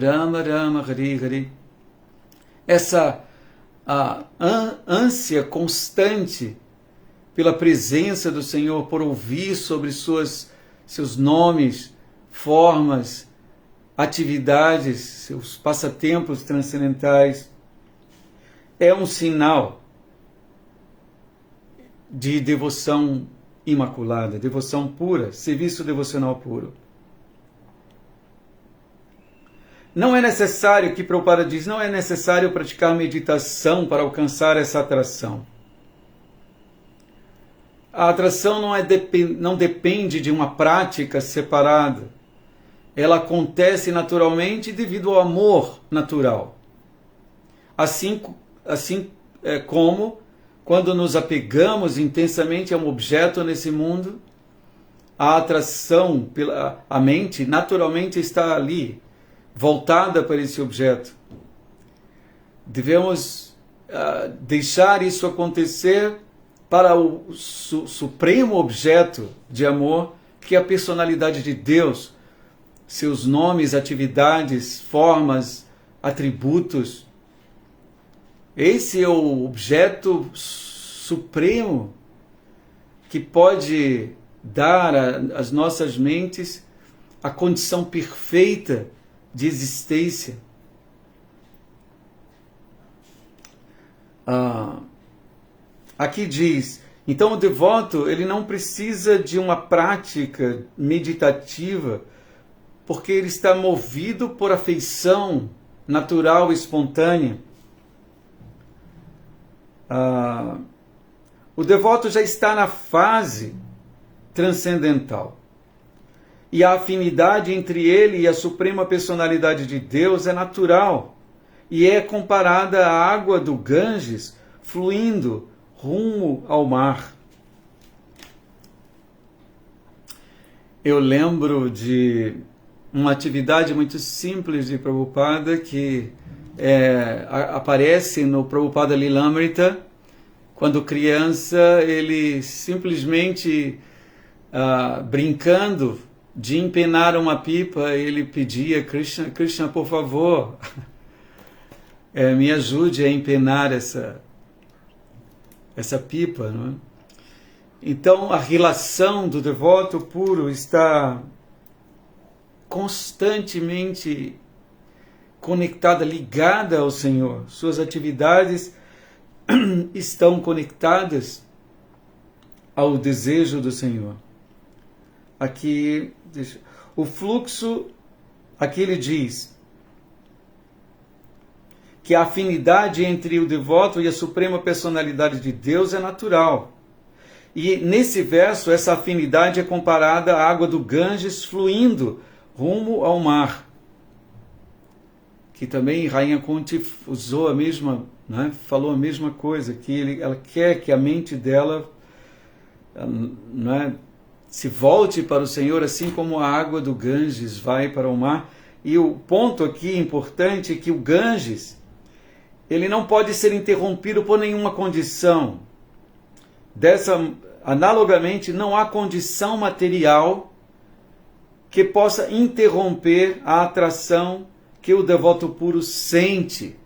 Rama Rama, Hare Hare. Essa ânsia constante pela presença do Senhor, por ouvir sobre seus nomes, formas, atividades, seus passatempos transcendentais, é um sinal de devoção imaculada, devoção pura, serviço devocional puro. Não é necessário, que Prabhupada diz, não é necessário praticar meditação para alcançar essa atração. A atração não depende de uma prática separada. Ela acontece naturalmente devido ao amor natural. Assim como quando nos apegamos intensamente a um objeto nesse mundo, a atração a mente naturalmente está ali, voltada para esse objeto. Devemos deixar isso acontecer para o supremo objeto de amor, que é a personalidade de Deus, seus nomes, atividades, formas, atributos. Esse é o objeto supremo que pode dar às nossas mentes a condição perfeita de existência. Aqui diz, Então o devoto, ele não precisa de uma prática meditativa, porque ele está movido por afeição natural e espontânea. O devoto já está na fase transcendental. E a afinidade entre ele e a suprema personalidade de Deus é natural e é comparada à água do Ganges fluindo rumo ao mar. Eu lembro de uma atividade muito simples de Prabhupada que aparece no Prabhupada Lilamrita. Quando criança, ele simplesmente brincando de empenar uma pipa, ele pedia: Krishna, Krishna, por favor, me ajude a empenar essa pipa. Não é? Então, a relação do devoto puro está constantemente conectada, ligada ao Senhor. Suas atividades estão conectadas ao desejo do Senhor. Aqui, o fluxo, aqui ele diz que a afinidade entre o devoto e a suprema personalidade de Deus é natural. E nesse verso, essa afinidade é comparada à água do Ganges fluindo rumo ao mar. Que também Rainha Kunti usou a mesma, né, falou a mesma coisa, que ela quer que a mente dela, né, se volte para o Senhor, assim como a água do Ganges vai para o mar. E o ponto aqui importante é que o Ganges, ele não pode ser interrompido por nenhuma condição. Analogamente, não há condição material que possa interromper a atração que o devoto puro sente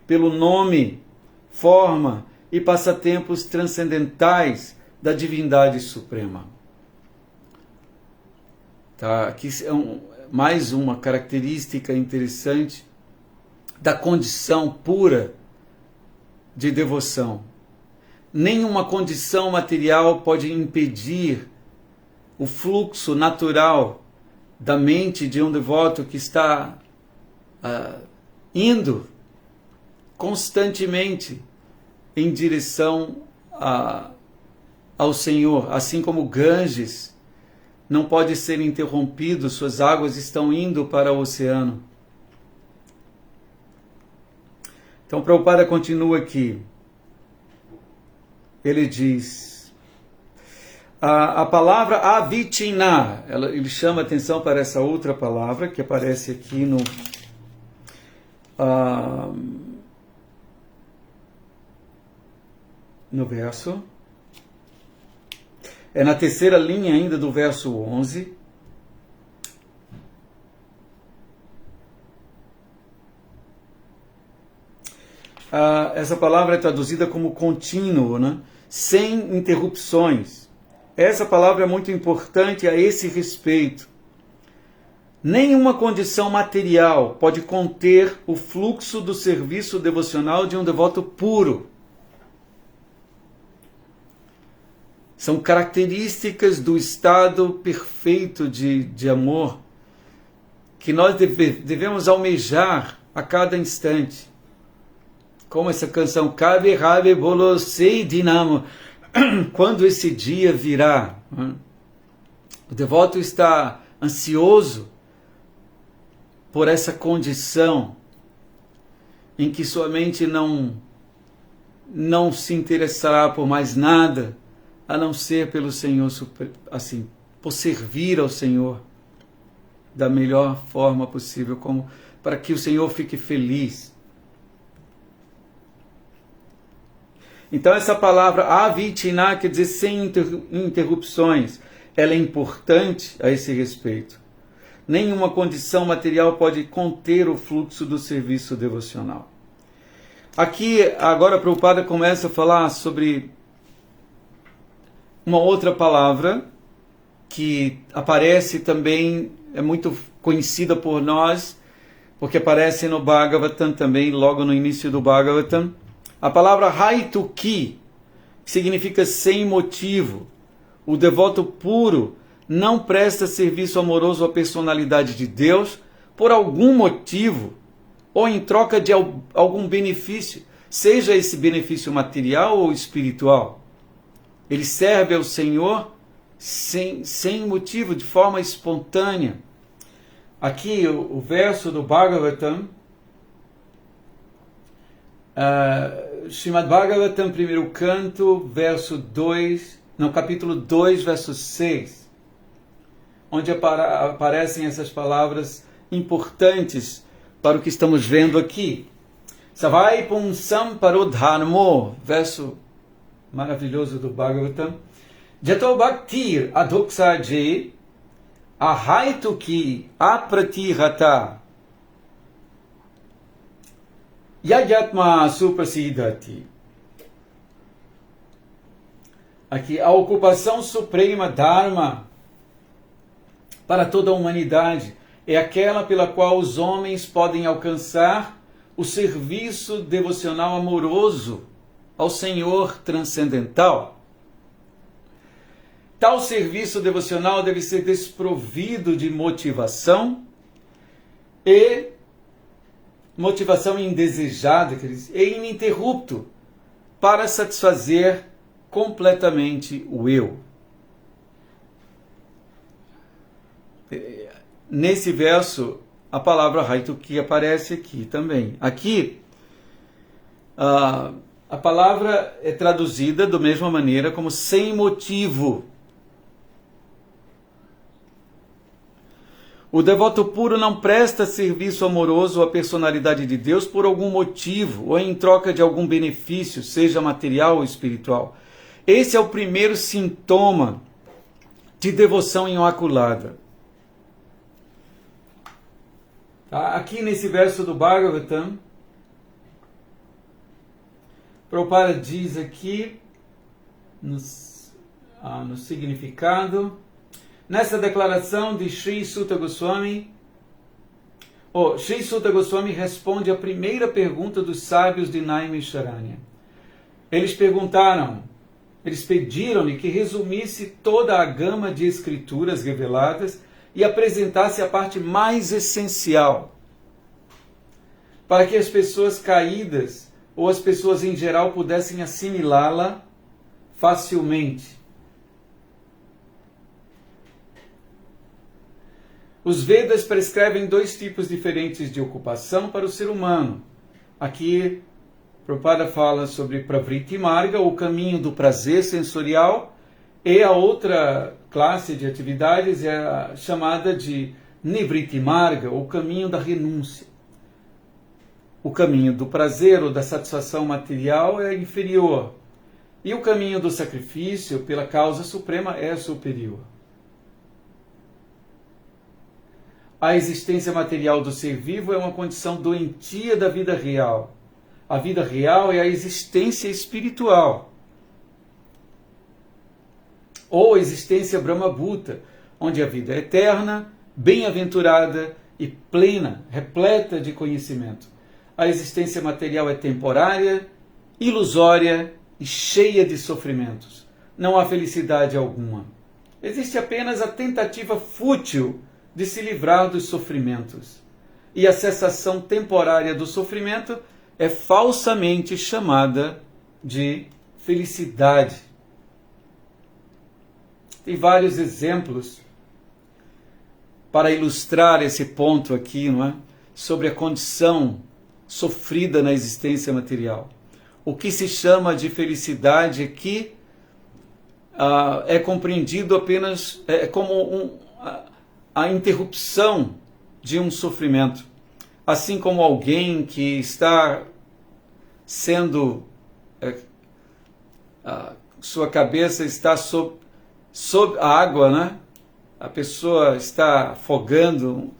pelo nome, forma e passatempos transcendentais da divindade suprema. Tá? Aqui é mais uma característica interessante da condição pura de devoção. Nenhuma condição material pode impedir o fluxo natural da mente de um devoto que está indo constantemente em direção ao Senhor, assim como o Ganges não pode ser interrompido, suas águas estão indo para o oceano. Então, Prabhupada continua aqui. Ele diz, a palavra avitina, ele chama atenção para essa outra palavra que aparece aqui no verso. É na terceira linha ainda do verso 11. Essa palavra é traduzida como contínuo, né? Sem interrupções. Essa palavra é muito importante a esse respeito. Nenhuma condição material pode conter o fluxo do serviço devocional de um devoto puro. São características do estado perfeito de amor que nós devemos almejar a cada instante. Como essa canção, Kabe Rabe Bolo Sei Dinamo, quando esse dia virá. O devoto está ansioso por essa condição em que sua mente não se interessará por mais nada, a não ser pelo Senhor, assim, por servir ao Senhor da melhor forma possível, para que o Senhor fique feliz. Então essa palavra avitina quer dizer sem interrupções. Ela é importante a esse respeito. Nenhuma condição material pode conter o fluxo do serviço devocional. Aqui, agora, Prabhupada começa a falar sobre uma outra palavra que aparece também, é muito conhecida por nós, porque aparece no Bhagavatam também, logo no início do Bhagavatam. A palavra Haituki, que significa sem motivo. O devoto puro não presta serviço amoroso à personalidade de Deus por algum motivo ou em troca de algum benefício, seja esse benefício material ou espiritual. Ele serve ao Senhor sem motivo, de forma espontânea. Aqui o verso do Bhagavatam, Srimad Bhagavatam, primeiro canto, capítulo 2, verso 6, onde aparecem essas palavras importantes para o que estamos vendo aqui. Savai punsam parodharmo, verso maravilhoso do Bhagavatam. Jato bhaktir adhoksaje ahaituki apratihata yajatma suprasidati. Aqui, a ocupação suprema Dharma para toda a humanidade é aquela pela qual os homens podem alcançar o serviço devocional amoroso ao Senhor transcendental. Tal serviço devocional deve ser desprovido de motivação e motivação indesejada, e ininterrupto, para satisfazer completamente o eu. Nesse verso, a palavra Haituki aparece aqui também. Aqui, a palavra é traduzida da mesma maneira como sem motivo. O devoto puro não presta serviço amoroso à personalidade de Deus por algum motivo ou em troca de algum benefício, seja material ou espiritual. Esse é o primeiro sintoma de devoção imaculada. Aqui nesse verso do Bhagavatam, Prabhupada diz aqui no significado, nessa declaração de Sri Suta Goswami, Sri Suta Goswami responde à primeira pergunta dos sábios de Naimisharanya. Eles pediram-lhe que resumisse toda a gama de escrituras reveladas e apresentasse a parte mais essencial, para que as pessoas caídas ou as pessoas em geral pudessem assimilá-la facilmente. Os Vedas prescrevem 2 tipos diferentes de ocupação para o ser humano. Aqui, Prabhupada fala sobre Pravriti Marga, o caminho do prazer sensorial, e a outra classe de atividades é a chamada de Nivriti Marga, o caminho da renúncia. O caminho do prazer ou da satisfação material é inferior, e o caminho do sacrifício pela causa suprema é superior. A existência material do ser vivo é uma condição doentia da vida real. A vida real é a existência espiritual, ou existência Brahma-Bhuta, onde a vida é eterna, bem-aventurada e plena, repleta de conhecimento. A existência material é temporária, ilusória e cheia de sofrimentos. Não há felicidade alguma. Existe apenas a tentativa fútil de se livrar dos sofrimentos. E a cessação temporária do sofrimento é falsamente chamada de felicidade. Tem vários exemplos para ilustrar esse ponto aqui, não é? Sobre a condição sofrida na existência material. O que se chama de felicidade aqui é compreendido apenas como a interrupção de um sofrimento. Assim como alguém que está sendo... sua cabeça está sob a água, né? A pessoa está afogando,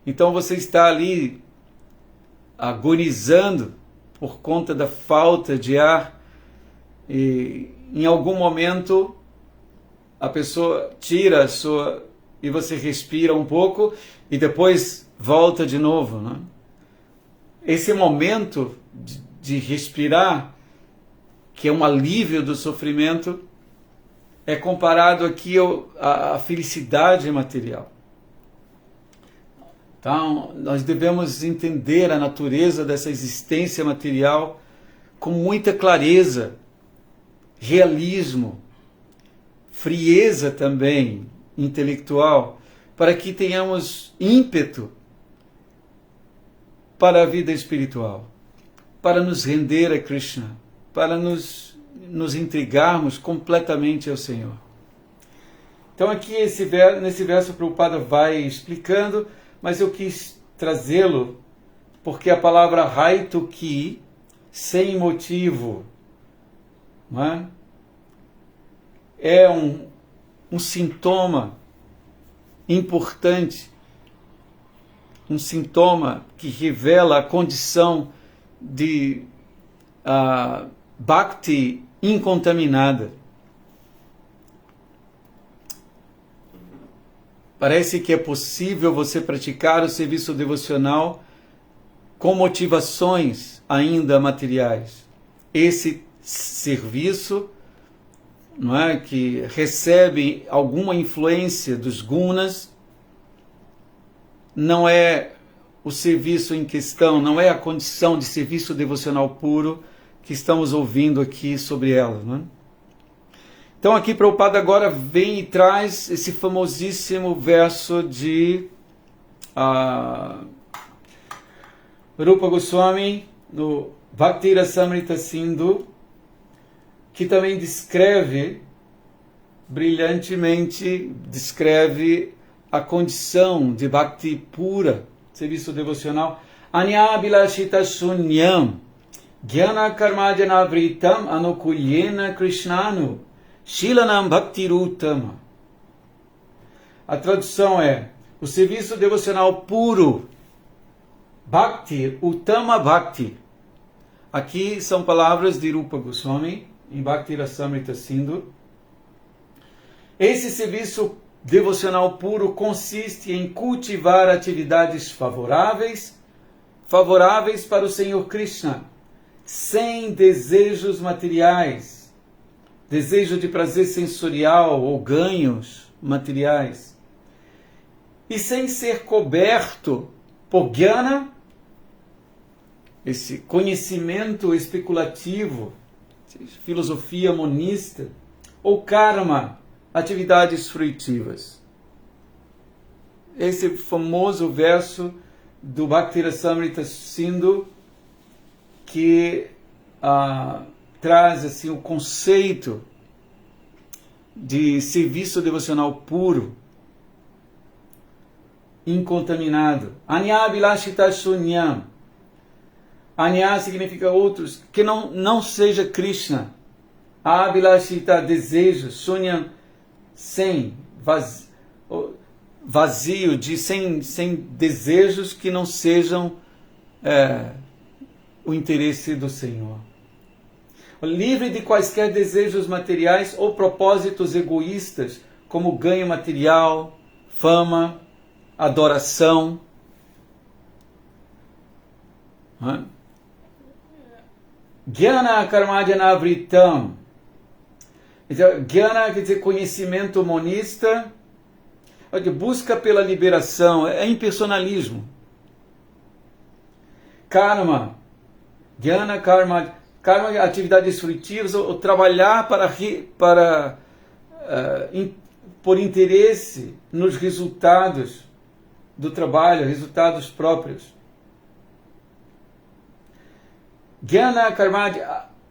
então você está ali agonizando por conta da falta de ar, e em algum momento a pessoa tira e você respira um pouco e depois volta de novo, né? Esse momento de respirar, que é um alívio do sofrimento, é comparado aqui à felicidade material. Então, nós devemos entender a natureza dessa existência material com muita clareza, realismo, frieza também intelectual, para que tenhamos ímpeto para a vida espiritual, para nos render a Krishna, para nos entregarmos completamente ao Senhor. Então aqui nesse verso o Prabhupada vai explicando, mas eu quis trazê-lo porque a palavra Haituki, sem motivo, não é um sintoma importante, um sintoma que revela a condição de Bhakti incontaminada. Parece que é possível você praticar o serviço devocional com motivações ainda materiais. Esse serviço, não é, que recebe alguma influência dos gunas, não é o serviço em questão, não é a condição de serviço devocional puro que estamos ouvindo aqui sobre ela. Não é? Então aqui Prabhupada agora vem e traz esse famosíssimo verso de Rupa Goswami, no Bhakti Rasamrita Sindhu, que também brilhantemente descreve a condição de Bhakti pura, serviço devocional. Anyabhilashita shunyam, jnana karmajana vritam anukulyena krishnanu, shilanam bhaktirutama. A tradução é: o serviço devocional puro, Bhakti, Uttama Bhakti. Aqui são palavras de Rupa Goswami, em Bhakti Rasamrita Sindhu. Esse serviço devocional puro consiste em cultivar atividades favoráveis para o Senhor Krishna, sem desejos materiais, desejo de prazer sensorial ou ganhos materiais, e sem ser coberto por jnana, esse conhecimento especulativo, filosofia monista, ou karma, atividades fruitivas. Esse famoso verso do Bhakti Rasamrita Sindhu que traz assim o conceito de serviço devocional puro, incontaminado. Anyabhilashita shunyam. Anya significa outros, que não seja Krishna. Abhilashita, desejo. Shunyam, sem, vazio, sem desejos que não sejam o interesse do Senhor. Livre de quaisquer desejos materiais ou propósitos egoístas, como ganho material, fama, adoração. Jnana karmajana vritam. Então, jnana quer dizer conhecimento monista, busca pela liberação, é impersonalismo. Karma, jnana karma, atividades fruitivas, ou trabalhar por interesse nos resultados do trabalho, resultados próprios. Jnana karma,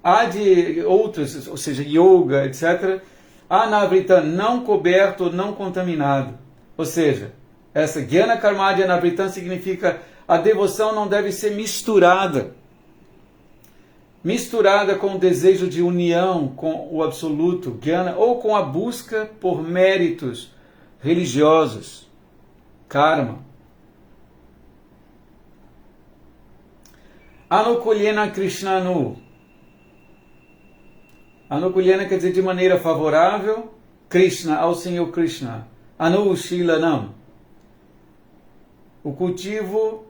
há de outros, ou seja, yoga, etc. Anavrita, não coberto, não contaminado. Ou seja, essa jnana karma de anavrita significa a devoção não deve ser misturada com o desejo de união com o absoluto, jnana, ou com a busca por méritos religiosos, karma. Anukulyena krishnanu. Anukulyena quer dizer de maneira favorável, Krishna, ao Senhor Krishna. Anushilanam. O cultivo,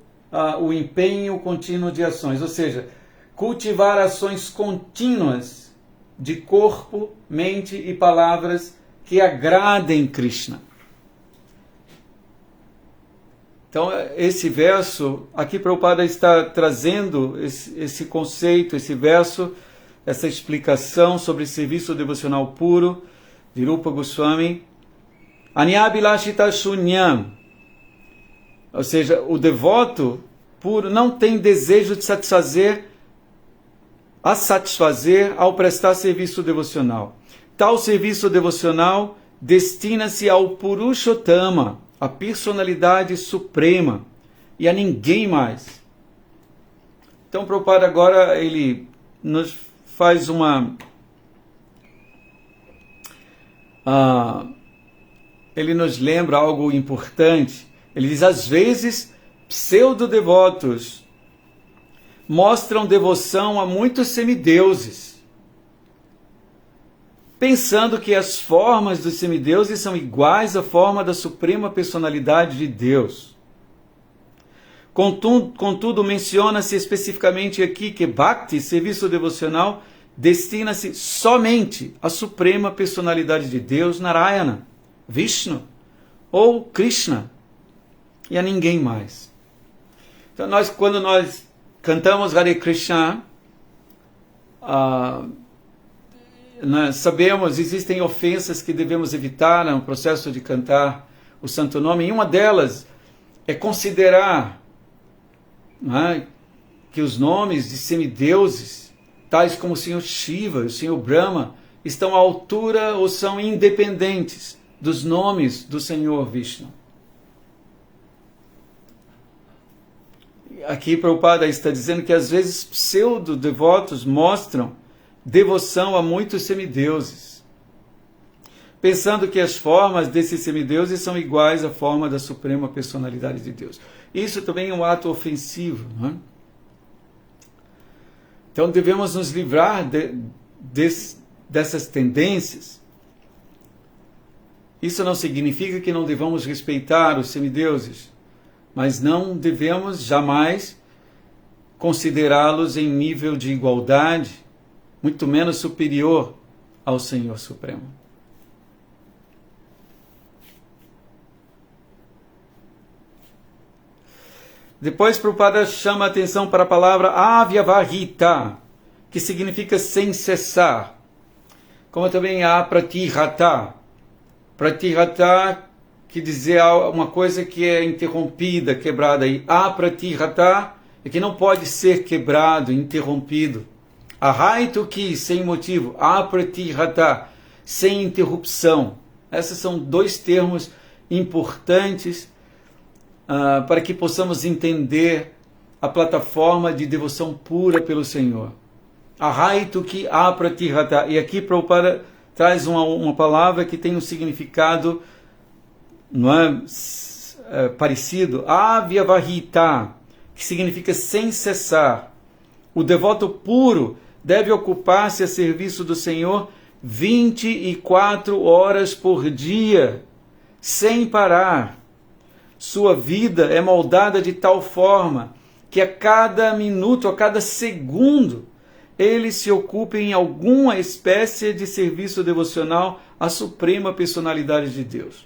o empenho contínuo de ações, ou seja, cultivar ações contínuas de corpo, mente e palavras que agradem Krishna. Então, esse verso, aqui Prabhupada está trazendo esse conceito, esse verso, essa explicação sobre serviço devocional puro de Rupa Goswami. Anyabhilashita shunyam, ou seja, o devoto puro não tem desejo de a satisfazer ao prestar serviço devocional. Tal serviço devocional destina-se ao Purushottama, a personalidade suprema, e a ninguém mais. Então, Prabhupada agora ele nos faz ele nos lembra algo importante. Ele diz, às vezes, pseudo-devotos mostram devoção a muitos semideuses, pensando que as formas dos semideuses são iguais à forma da suprema personalidade de Deus. Contudo, menciona-se especificamente aqui que Bhakti, serviço devocional, destina-se somente à suprema personalidade de Deus, Narayana, Vishnu ou Krishna, e a ninguém mais. Então, quando nós cantamos Hare Krishna, nós sabemos, existem ofensas que devemos evitar no processo de cantar o Santo Nome, e uma delas é considerar que os nomes de semideuses, tais como o Senhor Shiva e o Senhor Brahma, estão à altura ou são independentes dos nomes do Senhor Vishnu. Aqui Prabhupada está dizendo que às vezes pseudo-devotos mostram devoção a muitos semideuses, pensando que as formas desses semideuses são iguais à forma da suprema personalidade de Deus. Isso também é um ato ofensivo, não é? Então devemos nos livrar dessas tendências. Isso não significa que não devamos respeitar os semideuses, mas não devemos jamais considerá-los em nível de igualdade, muito menos superior ao Senhor Supremo. Depois, Prabhupada chama a atenção para a palavra avyavahita, que significa sem cessar, como também apratihata. Pratihata quer dizer uma coisa que é interrompida, quebrada. E apratihata é que não pode ser quebrado, interrompido. Ahaituki, sem motivo. Apratihata, sem interrupção. Esses são dois termos importantes para que possamos entender a plataforma de devoção pura pelo Senhor. Ahaituki apratihata. E aqui Prabhupada traz uma palavra que tem um significado parecido. Avyavahita, que significa sem cessar. O devoto puro deve ocupar-se a serviço do Senhor 24 horas por dia, sem parar. Sua vida é moldada de tal forma que a cada minuto, a cada segundo, ele se ocupa em alguma espécie de serviço devocional à suprema personalidade de Deus.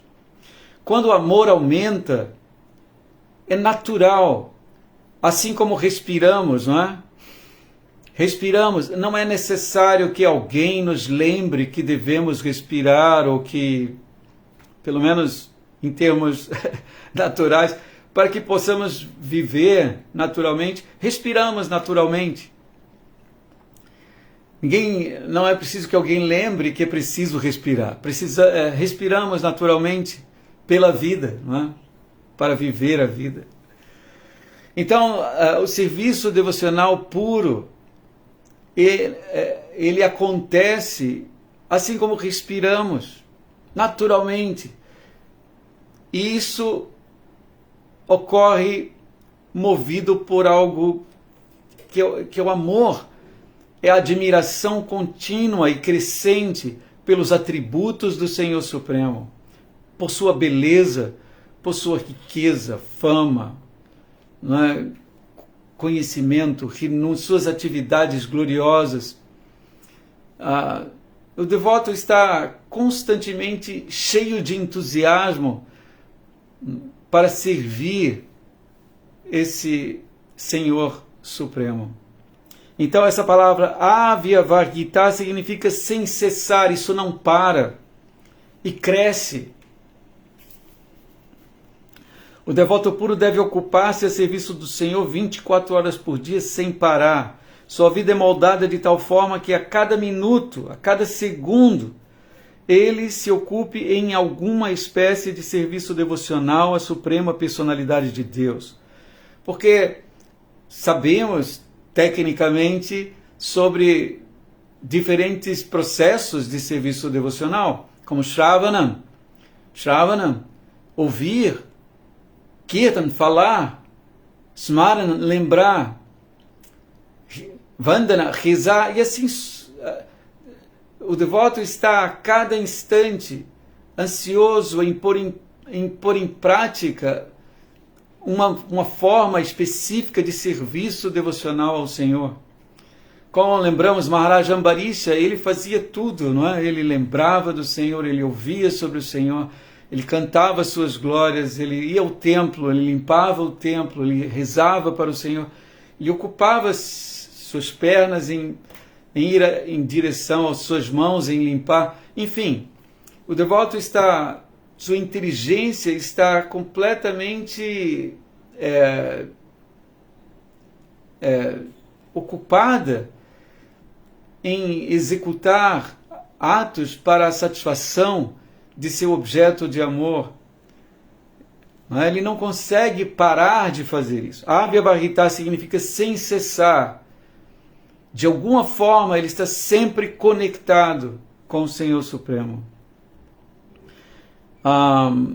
Quando o amor aumenta, é natural, assim como respiramos, não é? Respiramos, não é necessário que alguém nos lembre que devemos respirar, ou que, pelo menos em termos naturais, para que possamos viver naturalmente, respiramos naturalmente. Não é preciso que alguém lembre que é preciso respirar. Respiramos naturalmente pela vida, não é? Para viver a vida. Então, o serviço devocional puro, ele acontece assim como respiramos, naturalmente. E isso ocorre movido por algo que é o amor, é a admiração contínua e crescente pelos atributos do Senhor Supremo, por sua beleza, por sua riqueza, fama, não é? Conhecimento, suas atividades gloriosas, o devoto está constantemente cheio de entusiasmo para servir esse Senhor Supremo. Então essa palavra avyavargita significa sem cessar, isso não para e cresce. O devoto puro deve ocupar-se a serviço do Senhor 24 horas por dia sem parar. Sua vida é moldada de tal forma que a cada minuto, a cada segundo, ele se ocupe em alguma espécie de serviço devocional à Suprema Personalidade de Deus. Porque sabemos, tecnicamente, sobre diferentes processos de serviço devocional, como Shravanam, ouvir, Kirtan, falar, Smarana, lembrar, Vandana, rezar, e assim o devoto está a cada instante ansioso em pôr em prática uma forma específica de serviço devocional ao Senhor. Como lembramos, Maharaj Ambarisha, ele fazia tudo, não é? Ele lembrava do Senhor, ele ouvia sobre o Senhor, ele cantava suas glórias, ele ia ao templo, ele limpava o templo, ele rezava para o Senhor, ele ocupava suas pernas em ir em direção às suas mãos, em limpar. Enfim, o devoto sua inteligência está completamente ocupada em executar atos para a satisfação de seu objeto de amor. Ele não consegue parar de fazer isso. Avyavargita significa sem cessar. De alguma forma, ele está sempre conectado com o Senhor Supremo.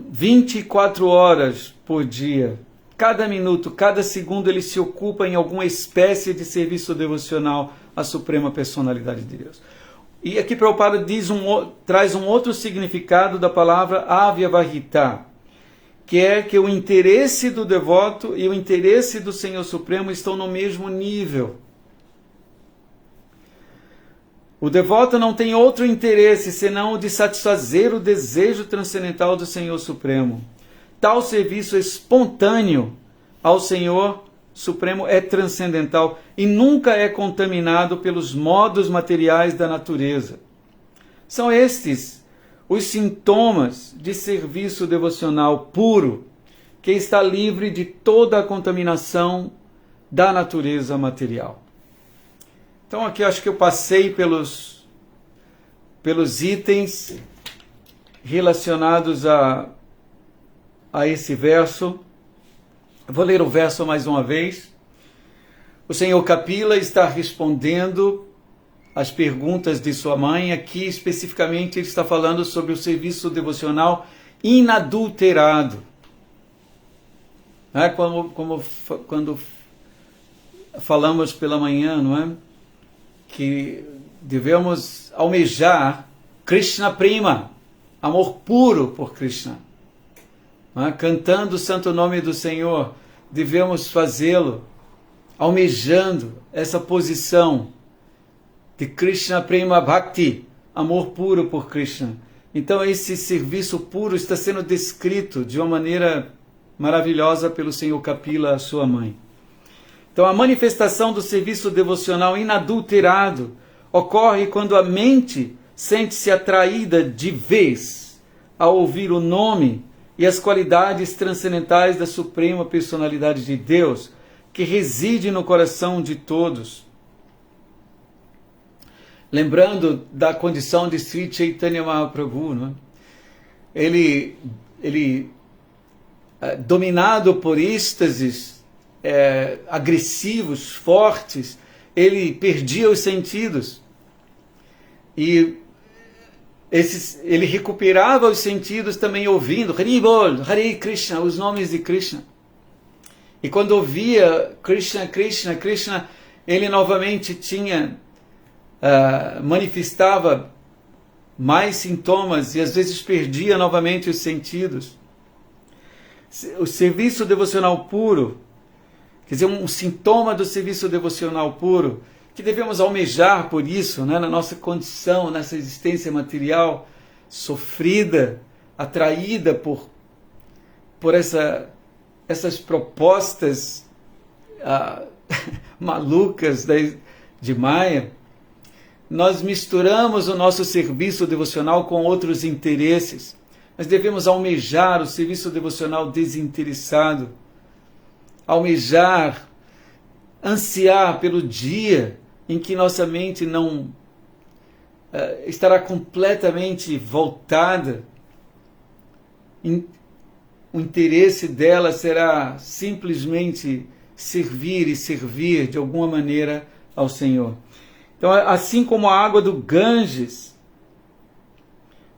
24 horas por dia, cada minuto, cada segundo, ele se ocupa em alguma espécie de serviço devocional à Suprema Personalidade de Deus. E aqui Prabhupada traz um outro significado da palavra avyavargita, que é que o interesse do devoto e o interesse do Senhor Supremo estão no mesmo nível. O devoto não tem outro interesse senão o de satisfazer o desejo transcendental do Senhor Supremo. Tal serviço espontâneo ao Senhor Supremo é transcendental e nunca é contaminado pelos modos materiais da natureza. São estes os sintomas de serviço devocional puro, que está livre de toda a contaminação da natureza material. Então aqui eu acho que eu passei pelos itens relacionados a esse verso. Eu vou ler o verso mais uma vez. O Senhor Kapila está respondendo as perguntas de sua mãe. Aqui especificamente ele está falando sobre o serviço devocional inadulterado. Quando falamos pela manhã, não é? Que devemos almejar Krishna Prema, amor puro por Krishna. Cantando o santo nome do Senhor, devemos fazê-lo almejando essa posição de Krishna Prema Bhakti, amor puro por Krishna. Então esse serviço puro está sendo descrito de uma maneira maravilhosa pelo Senhor Kapila, a sua mãe. Então a manifestação do serviço devocional inadulterado ocorre quando a mente sente-se atraída de vez ao ouvir o nome e as qualidades transcendentais da Suprema Personalidade de Deus, que reside no coração de todos. Lembrando da condição de Sri Chaitanya Mahaprabhu, não é? Ele dominado por êxtases agressivos, fortes, ele perdia os sentidos. E ele recuperava os sentidos também ouvindo Hari Bol, Hare Krishna, os nomes de Krishna. E quando ouvia Krishna, Krishna, Krishna, ele novamente manifestava mais sintomas e às vezes perdia novamente os sentidos. O serviço devocional puro, quer dizer, um sintoma do serviço devocional puro, que devemos almejar por isso, né, na nossa condição, nessa existência material sofrida, atraída por essas propostas malucas de Maia. Nós misturamos o nosso serviço devocional com outros interesses. Nós devemos almejar o serviço devocional desinteressado, almejar, ansiar pelo dia em que nossa mente não estará completamente voltada. O interesse dela será simplesmente servir e servir de alguma maneira ao Senhor. Então, assim como a água do Ganges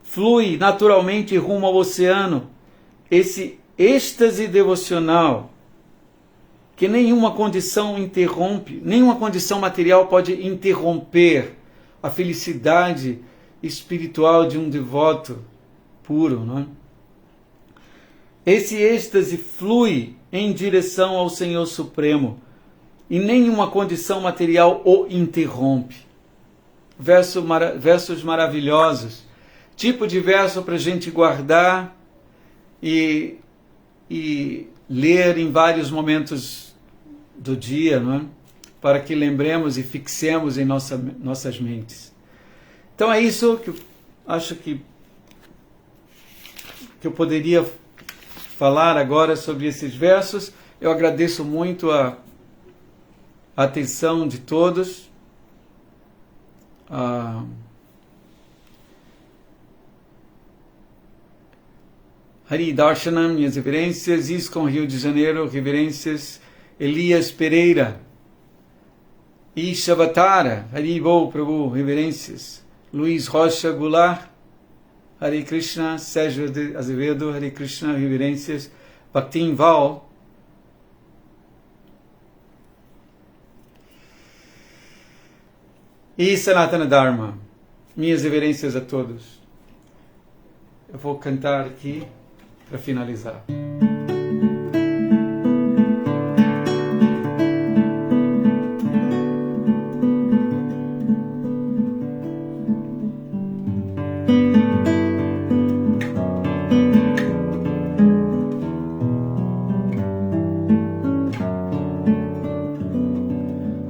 flui naturalmente rumo ao oceano, esse êxtase devocional, que nenhuma condição interrompe, nenhuma condição material pode interromper a felicidade espiritual de um devoto puro, não é? Esse êxtase flui em direção ao Senhor Supremo e nenhuma condição material o interrompe. Versos maravilhosos, tipo de verso para a gente guardar e ler em vários momentos do dia, não é? Para que lembremos e fixemos em nossas mentes. Então é isso que eu acho que eu poderia falar agora sobre esses versos. Eu agradeço muito a atenção de todos. Hari Darshanam, minhas reverências. ISKCON Rio de Janeiro, reverências. Elias Pereira. Ishavatara, Hari Bol Prabhu, reverências. Luiz Rocha Goulart, Hare Krishna. Sérgio Azevedo, Hare Krishna, reverências. Bhaktin Val. E Sanatana Dharma, minhas reverências a todos. Eu vou cantar aqui para finalizar.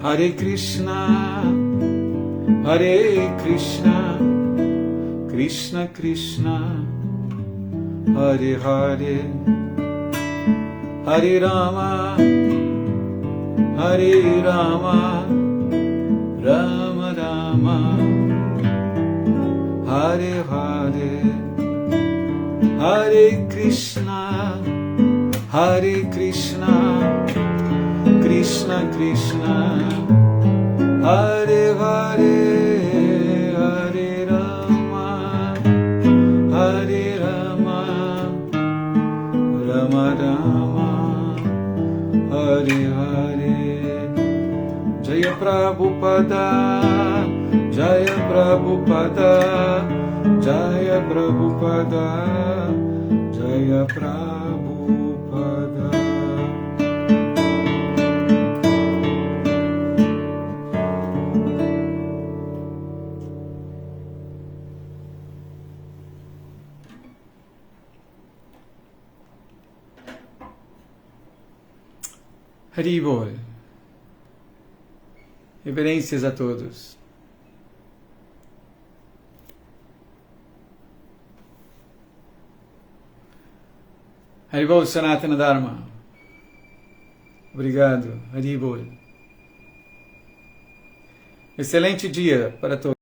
Hare Krishna, Hare Krishna, Krishna Krishna, Hare Hare, Hare Rama, Hare Rama, Rama Rama, Hare Hare, Hare Krishna, Hare Krishna, Krishna Krishna, Hare Hare, Hare Rama, Hare Rama, Rama Rama, Hare Hare. Jaya Prabhupada, Jaya Prabhupada, Jaya Prabhupada, Jaya Prabhupada. Hari Bol. Reverências a todos. Hari Bol Sanatana Dharma. Obrigado. Hari Bol. Excelente dia para todos.